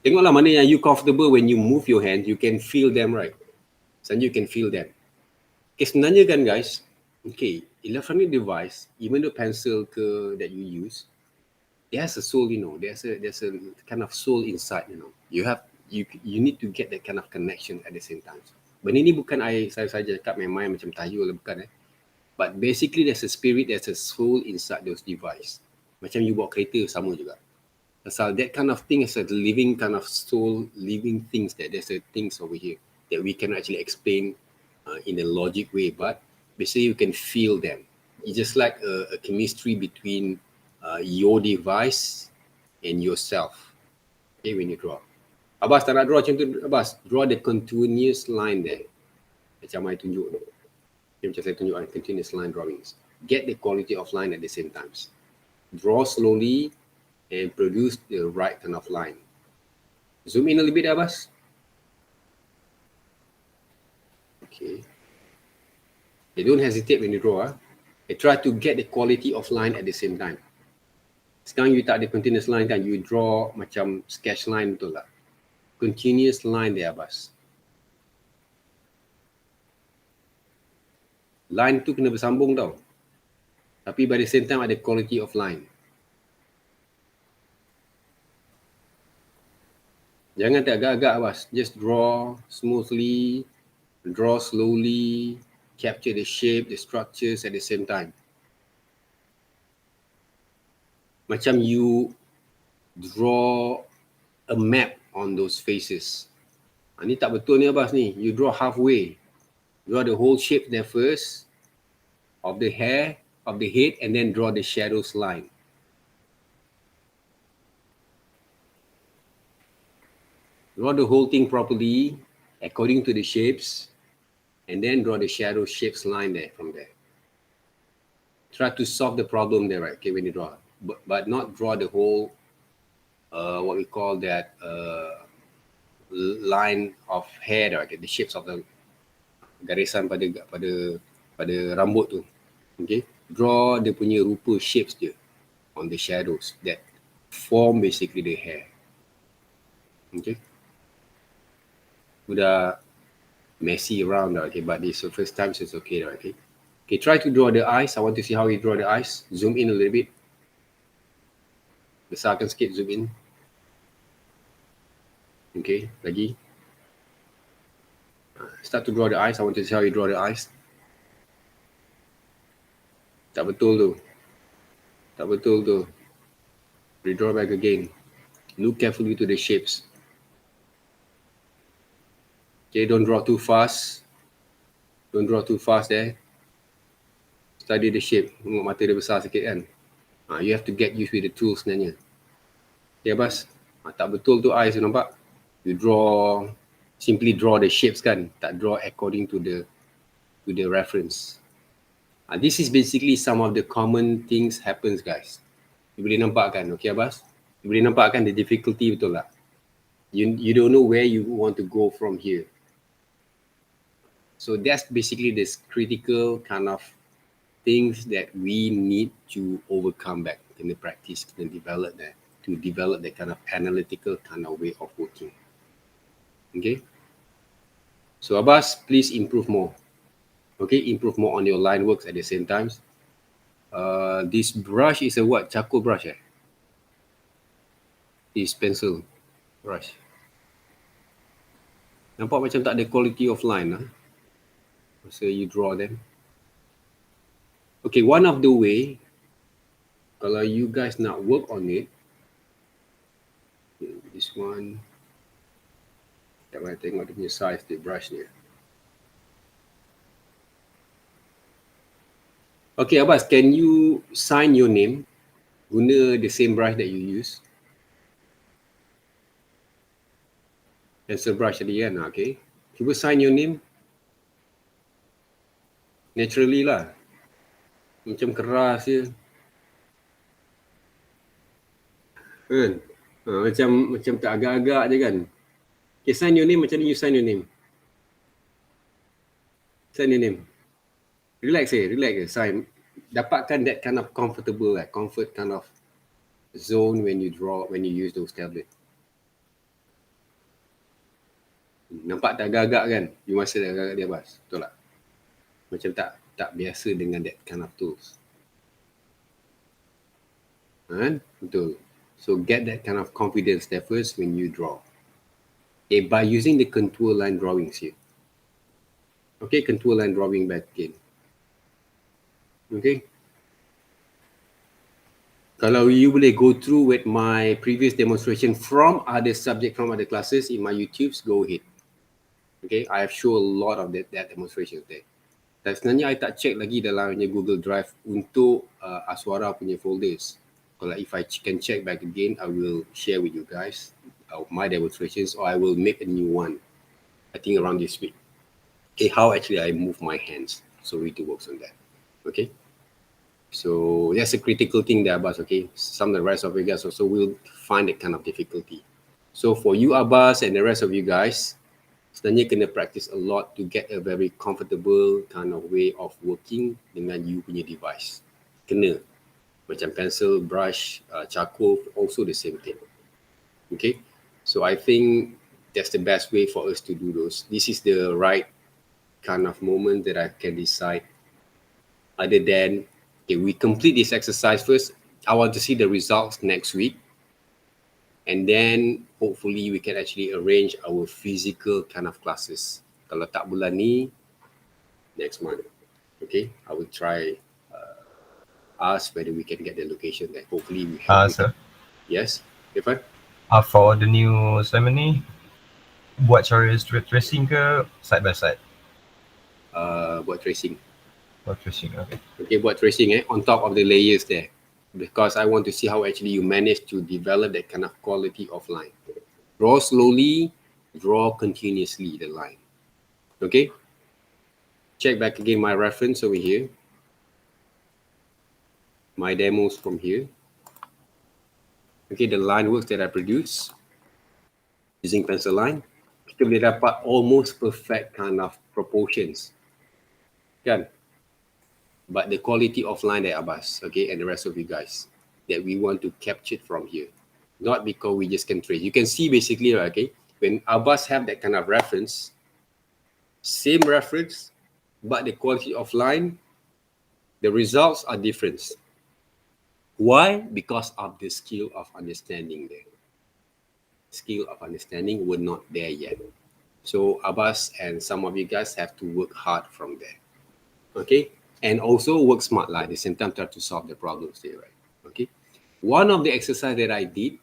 Tengoklah mana yang you comfortable when you move your hand, you can feel them right. Sebenarnya you can feel them. Okay, sebenarnya kan guys, Okay, electronic device, even the pencil that you use, it has a soul, you know. There's a kind of soul inside, you know. You need to get that kind of connection at the same time. Benda ni bukan saya saja cakap main-main macam tayu lah, bukan. But basically there's a spirit, there's a soul inside those device. Macam you bawa kereta sama juga. Pasal that kind of thing is a living kind of soul, living things that there's a things over here that we can actually explain in a logic way, but basically you can feel them. It's just like a chemistry between your device and yourself. Okay, when you draw. Abbas tak nak draw macam tu, Abbas. Draw the continuous line there. Macam I tunjuk tu. Macam saya tunjuk continuous line drawings. Get the quality of line at the same time. Draw slowly and produce the right kind of line. Zoom in a little bit, Abbas. Okay. Don't hesitate when you draw. Try to get the quality of line at the same time. Sekarang you tak ada continuous line kan, you draw macam sketch line, betul tak? Continuous line there, Abbas. Line tu kena bersambung tau. Tapi by the same time ada quality of line. Jangan tak agak-agak, Abbas. Just draw smoothly, draw slowly, capture the shape, the structures at the same time. Macam you draw a map on those faces. Ni tak betul ni, Abbas ni. You draw halfway. Draw the whole shape there first of the hair, of the head, and then draw the shadows line. Draw the whole thing properly according to the shapes, and then draw the shadow shapes line there from there. Try to solve the problem there, right? Okay, when you draw, but not draw the whole what we call that line of hair, right? Okay, the shapes of the garisan pada rambut tu. Okay, draw dia punya rupa shapes dia on the shadows that form basically the hair. Okay. Udah messy around, okay, but this is the first time, so it's okay, okay. Okay, try to draw the eyes. I want to see how you draw the eyes. Zoom in a little bit. Besarkan sikit, zoom in. Okay, lagi. Start to draw the eyes. I want to see how you draw the eyes. Tak betul tu. Tak betul tu. Redraw back again. Look carefully to the shapes. Okay, don't draw too fast. Don't draw too fast there. Study the shape. Tengok mata dia besar sikit kan. You have to get used with the tools sebenarnya. Okay, Abbas. Tak betul tu eyes, you nampak? You draw, simply draw the shapes kan. Tak draw according to the reference. This is basically some of the common things happens, guys. You boleh nampak kan, okay, Abbas? You boleh nampak kan the difficulty, betul tak? You don't know where you want to go from here. So that's basically this critical kind of things that we need to overcome back in the practice and develop that, to develop that kind of analytical kind of way of working. Okay. So Abbas, please improve more. Okay, improve more on your line works at the same time. This brush is a what? Charcoal brush, eh? This pencil brush. Nampak macam tak ada quality of line, lah. So you draw them. Okay, one of the way, kalau you guys nak work on it, this one, tak payah tengok dia punya size, the brush dia. Okay, Abbas, can you sign your name guna the same brush that you use? Pencil brush tadi kan, okay. Cuba sign your name. Naturally lah. Macam keras je. Kan? Macam tak agak-agak je kan. Okay, sign your name. Macam ni you sign your name. Sign your name. Relax je, sign. Dapatkan that kind of comfortable, like comfort kind of zone when you draw, when you use those tablets. Nampak tak agak-agak kan? You masa tak agak-agak dia, Abbas? Betul tak? Macam tak tak biasa dengan that kind of tools. Kan? Betul. So get that kind of confidence there first when you draw. Okay, by using the contour line drawings here. Okay, contour line drawing back again. Okay. Kalau you boleh go through with my previous demonstration from other subject, from other classes in my YouTubes, go ahead. Okay, I have shown a lot of that demonstration there. Dan sebenarnya I tak check lagi dalam Google Drive untuk ASWARA punya folders. Kalau if I can check back again, I will share with you guys my demonstrations, or I will make a new one, I think around this week. Okay, how actually I move my hands. So we do work on that. Okay. So that's a critical thing there, Abbas. Okay, some of the rest of you guys also will find that kind of difficulty. So for you, Abbas, and the rest of you guys, sebenarnya kena practice a lot to get a very comfortable kind of way of working dengan you punya device. Kena. Macam pencil, brush, charcoal, also the same thing. Okay, so I think that's the best way for us to do those. This is the right kind of moment that I can decide, other than, okay, we complete this exercise first. I want to see the results next week. And then hopefully we can actually arrange our physical kind of classes. Kalau tak bulan ni, next month. Okay, I will try ask whether we can get the location there. Hopefully we have. Sir, Yes, Irfan? for the new ceremony, buat cara tracing ke side by side? Buat tracing. Buat tracing, okay. Okay, buat tracing on top of the layers there. Because I want to see how actually you manage to develop that kind of quality of line. Draw slowly, draw continuously the line. Okay? Check back again my reference over here. My demos from here. Okay, the line works that I produce using pencil line. Kita boleh dapat almost perfect kind of proportions. Kan? But the quality of line that Abbas, okay, and the rest of you guys, that we want to capture from here. Not because we just can trace. You can see basically, okay, when Abbas have that kind of reference, same reference, but the quality of line, the results are different. Why? Because of the skill of understanding there. Skill of understanding were not there yet. So Abbas and some of you guys have to work hard from there. Okay? And also work smart like at the same time, try to solve the problems there, right? Okay? One of the exercise that I did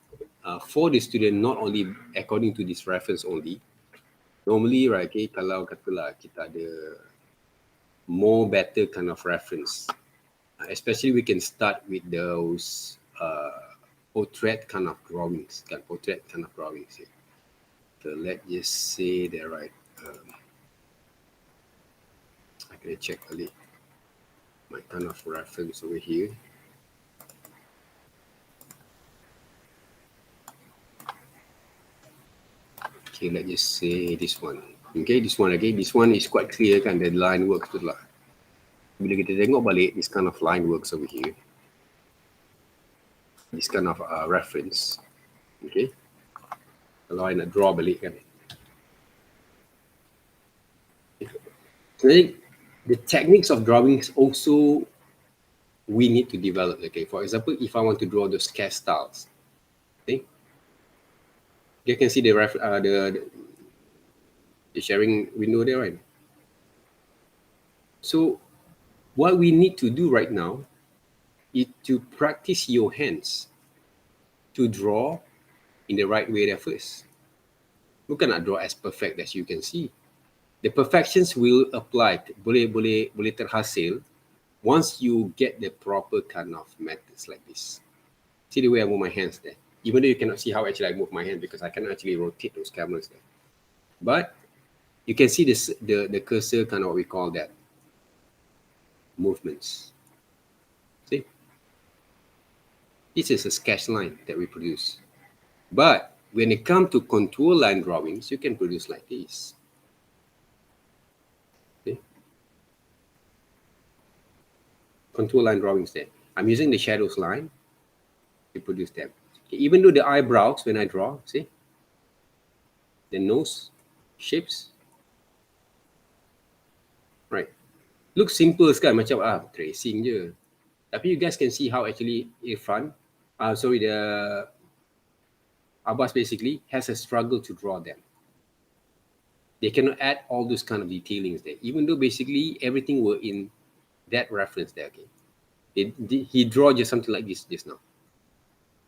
for the student, not only according to this reference only, normally, right, okay, kalau katalah kita ada more better kind of reference, especially we can start with those portrait kind of drawings, portrait kind of drawings here. So let's just say they're right. I can check a little my kind of reference over here. Okay, let's just say this one. Okay, this one again. This one is quite clear kan, the line works tu lah. Bila kita tengok balik, this kind of line works over here. This kind of reference. Okay. Kalau I nak draw balik kan. Sebenarnya, the techniques of drawings also we need to develop. Okay, for example, if I want to draw those sketch styles, okay, you can see the sharing window there, right? So what we need to do right now is to practice your hands to draw in the right way there first. Bukan nak draw as perfect as you can see. The perfections will apply, boleh terhasil once you get the proper kind of methods like this. See the way I move my hands there. Even though you cannot see how actually I move my hand because I cannot actually rotate those cameras there. But you can see this, the cursor kind of what we call that movements. See? This is a sketch line that we produce. But when it comes to contour line drawings, you can produce like this. See? Contour line drawings there. I'm using the shadows line to produce them. Okay, even though the eyebrows, when I draw, see? The nose shapes. Right. Looks simple kan, macam tracing je. Tapi you guys can see how actually Irfan, the Abbas basically has a struggle to draw them. They cannot add all those kind of detailings there, even though basically everything were in that reference there. Okay, he draw just something like this just now.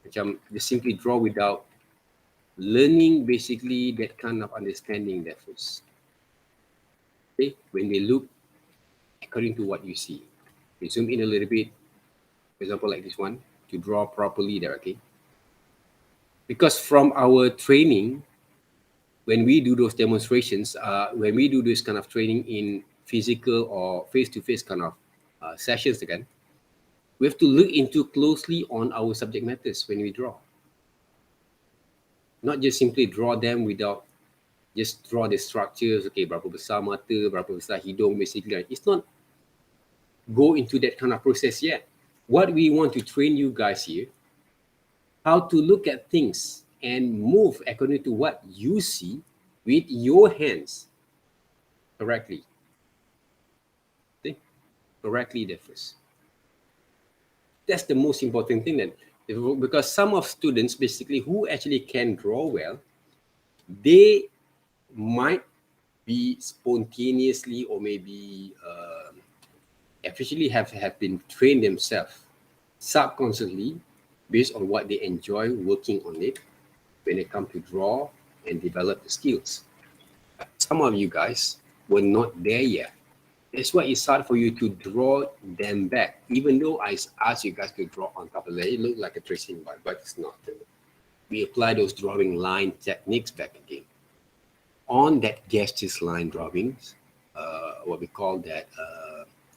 Macam they simply draw without learning basically that kind of understanding there first. Okay, when they look according to what you see, we zoom in a little bit. For example, like this one, to draw properly there. Okay, because from our training, when we do those demonstrations, when we do this kind of training in physical or face-to-face kind of sessions again, we have to look into closely on our subject matters when we draw. Not just simply draw them without just draw the structures, okay, berapa besar mata, berapa besar hidung basically. It's not go into that kind of process yet. What we want to train you guys here, how to look at things and move according to what you see with your hands correctly. Okay? Correctly there first. That's the most important thing then. Because some of students basically who actually can draw well, they might be spontaneously or maybe officially have been trained themselves subconsciously based on what they enjoy working on it when they come to draw and develop the skills. Some of you guys were not there yet. That's why it's hard for you to draw them back. Even though I asked you guys to draw on top of it, it looked like a tracing bar, but it's not. We apply those drawing line techniques back again. On that gestures line drawings, what we call that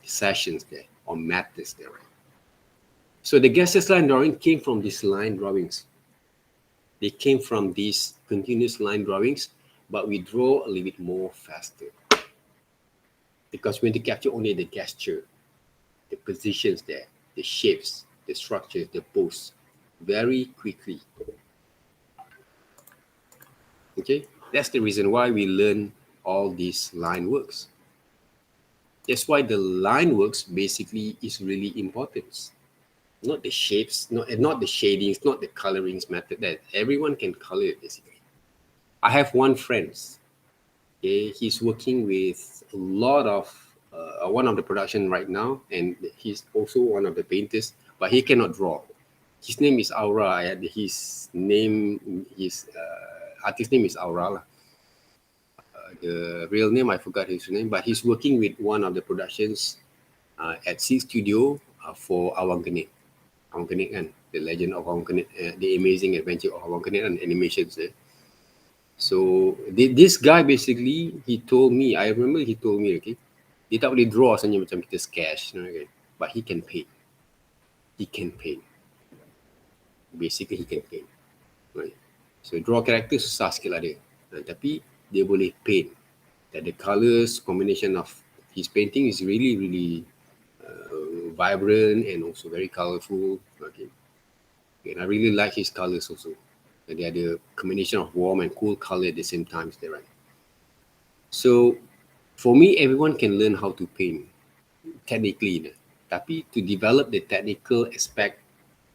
sessions there, or methods there. Right? So the gestures line drawing came from these line drawings. They came from these continuous line drawings, but we draw a little bit more faster. Because we need to capture only the gesture, the positions there, the shapes, the structures, the pose, very quickly. Okay, that's the reason why we learn all these line works. That's why the line works basically is really important. Not the shapes, not the shadings, not the colorings method that everyone can color it basically. I have one friend, okay, he's working with a lot of one of the production right now, and he's also one of the painters, but he cannot draw. His name is Aura. His artist name is Aura. The real name I forgot his name, but he's working with one of the productions at C Studio for Awang Kenit. Awang Kenit kan, the legend of Awang Kenit, the amazing adventure of Awang Kenit and animations. So this guy basically, he told me, I remember he told me, okay, dia tak boleh draw sebenarnya macam kita sketch, okay, but he can paint. He can paint. Basically he can paint. Right? So draw character susah sikit lah dia. Tapi dia boleh paint. That the colours combination of his painting is really, really vibrant and also very colourful. Okay. And I really like his colours also. They are the combination of warm and cool color at the same time. Right? So for me, everyone can learn how to paint technically. Tapi to develop the technical aspect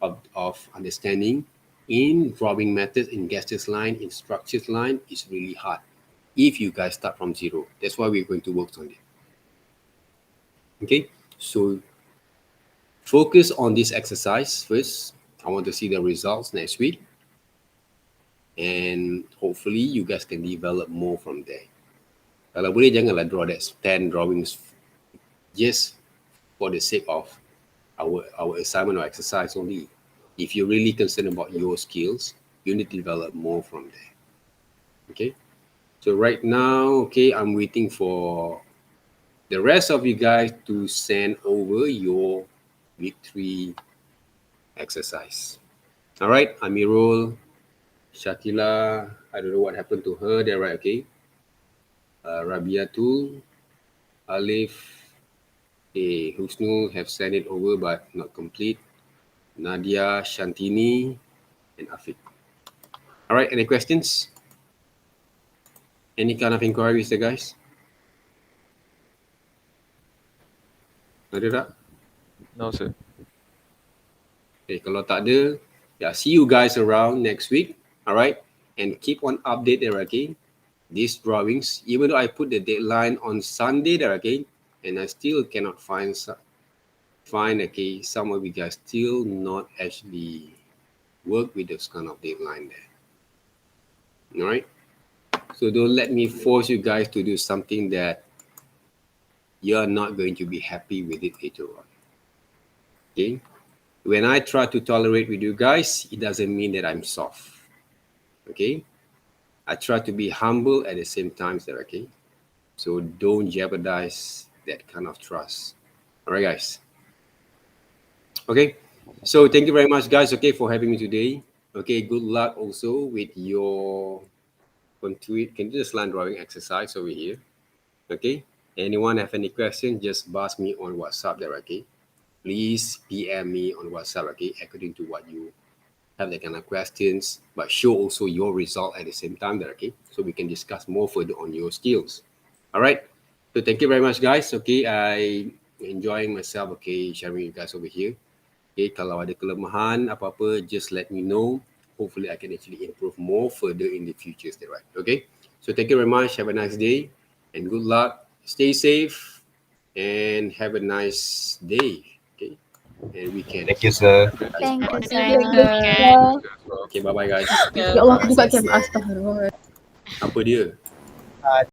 of understanding in drawing methods, in gestures line, in structures line is really hard if you guys start from zero. That's why we're going to work on it. Okay, so focus on this exercise first. I want to see the results next week. And hopefully you guys can develop more from there. Kalau boleh janganlah draw that 10 drawings just for the sake of our assignment or exercise only. If you're really concerned about your skills, you need to develop more from there. Okay, so right now, okay, I'm waiting for the rest of you guys to send over your week 3 exercise. All right, Amirul, Shakila, I don't know what happened to her there, right? Okay. Rabiatul, Alif, Husnul have sent it over but not complete. Nadia, Shantini, and Afiq. All right, any questions? Any kind of inquiries there, guys? Ada tak? No, sir. Okay, kalau tak ada, yeah, see you guys around next week. Alright? And keep on update there, okay? These drawings, even though I put the deadline on Sunday there, okay? And I still cannot find okay, some of you guys still not actually work with this kind of deadline there. Alright? So don't let me force you guys to do something that you're not going to be happy with it later on. Okay? When I try to tolerate with you guys, it doesn't mean that I'm soft. Okay? I try to be humble at the same time, okay? So don't jeopardize that kind of trust. All right, guys. Okay. So thank you very much, guys, okay, for having me today. Okay, good luck also with your continuous line drawing exercise over here. Okay. Anyone have any question, just buzz me on WhatsApp there, okay? Please PM me on WhatsApp, okay, according to what you have that kind of questions, but show also your result at the same time there, okay? So we can discuss more further on your skills. All right. So thank you very much, guys. Okay, I enjoying myself, okay, sharing you guys over here. Okay, kalau ada kelemahan apa-apa, just let me know. Hopefully I can actually improve more further in the future, right? Okay. So thank you very much. Have a nice day and good luck. Stay safe and have a nice day. Okay. And weekend. Thank you, sir. Thank you, Thank you, sir. sir. Okay, bye-bye guys. Ya Allah, buka cam. Astagfirullah. Apa dia?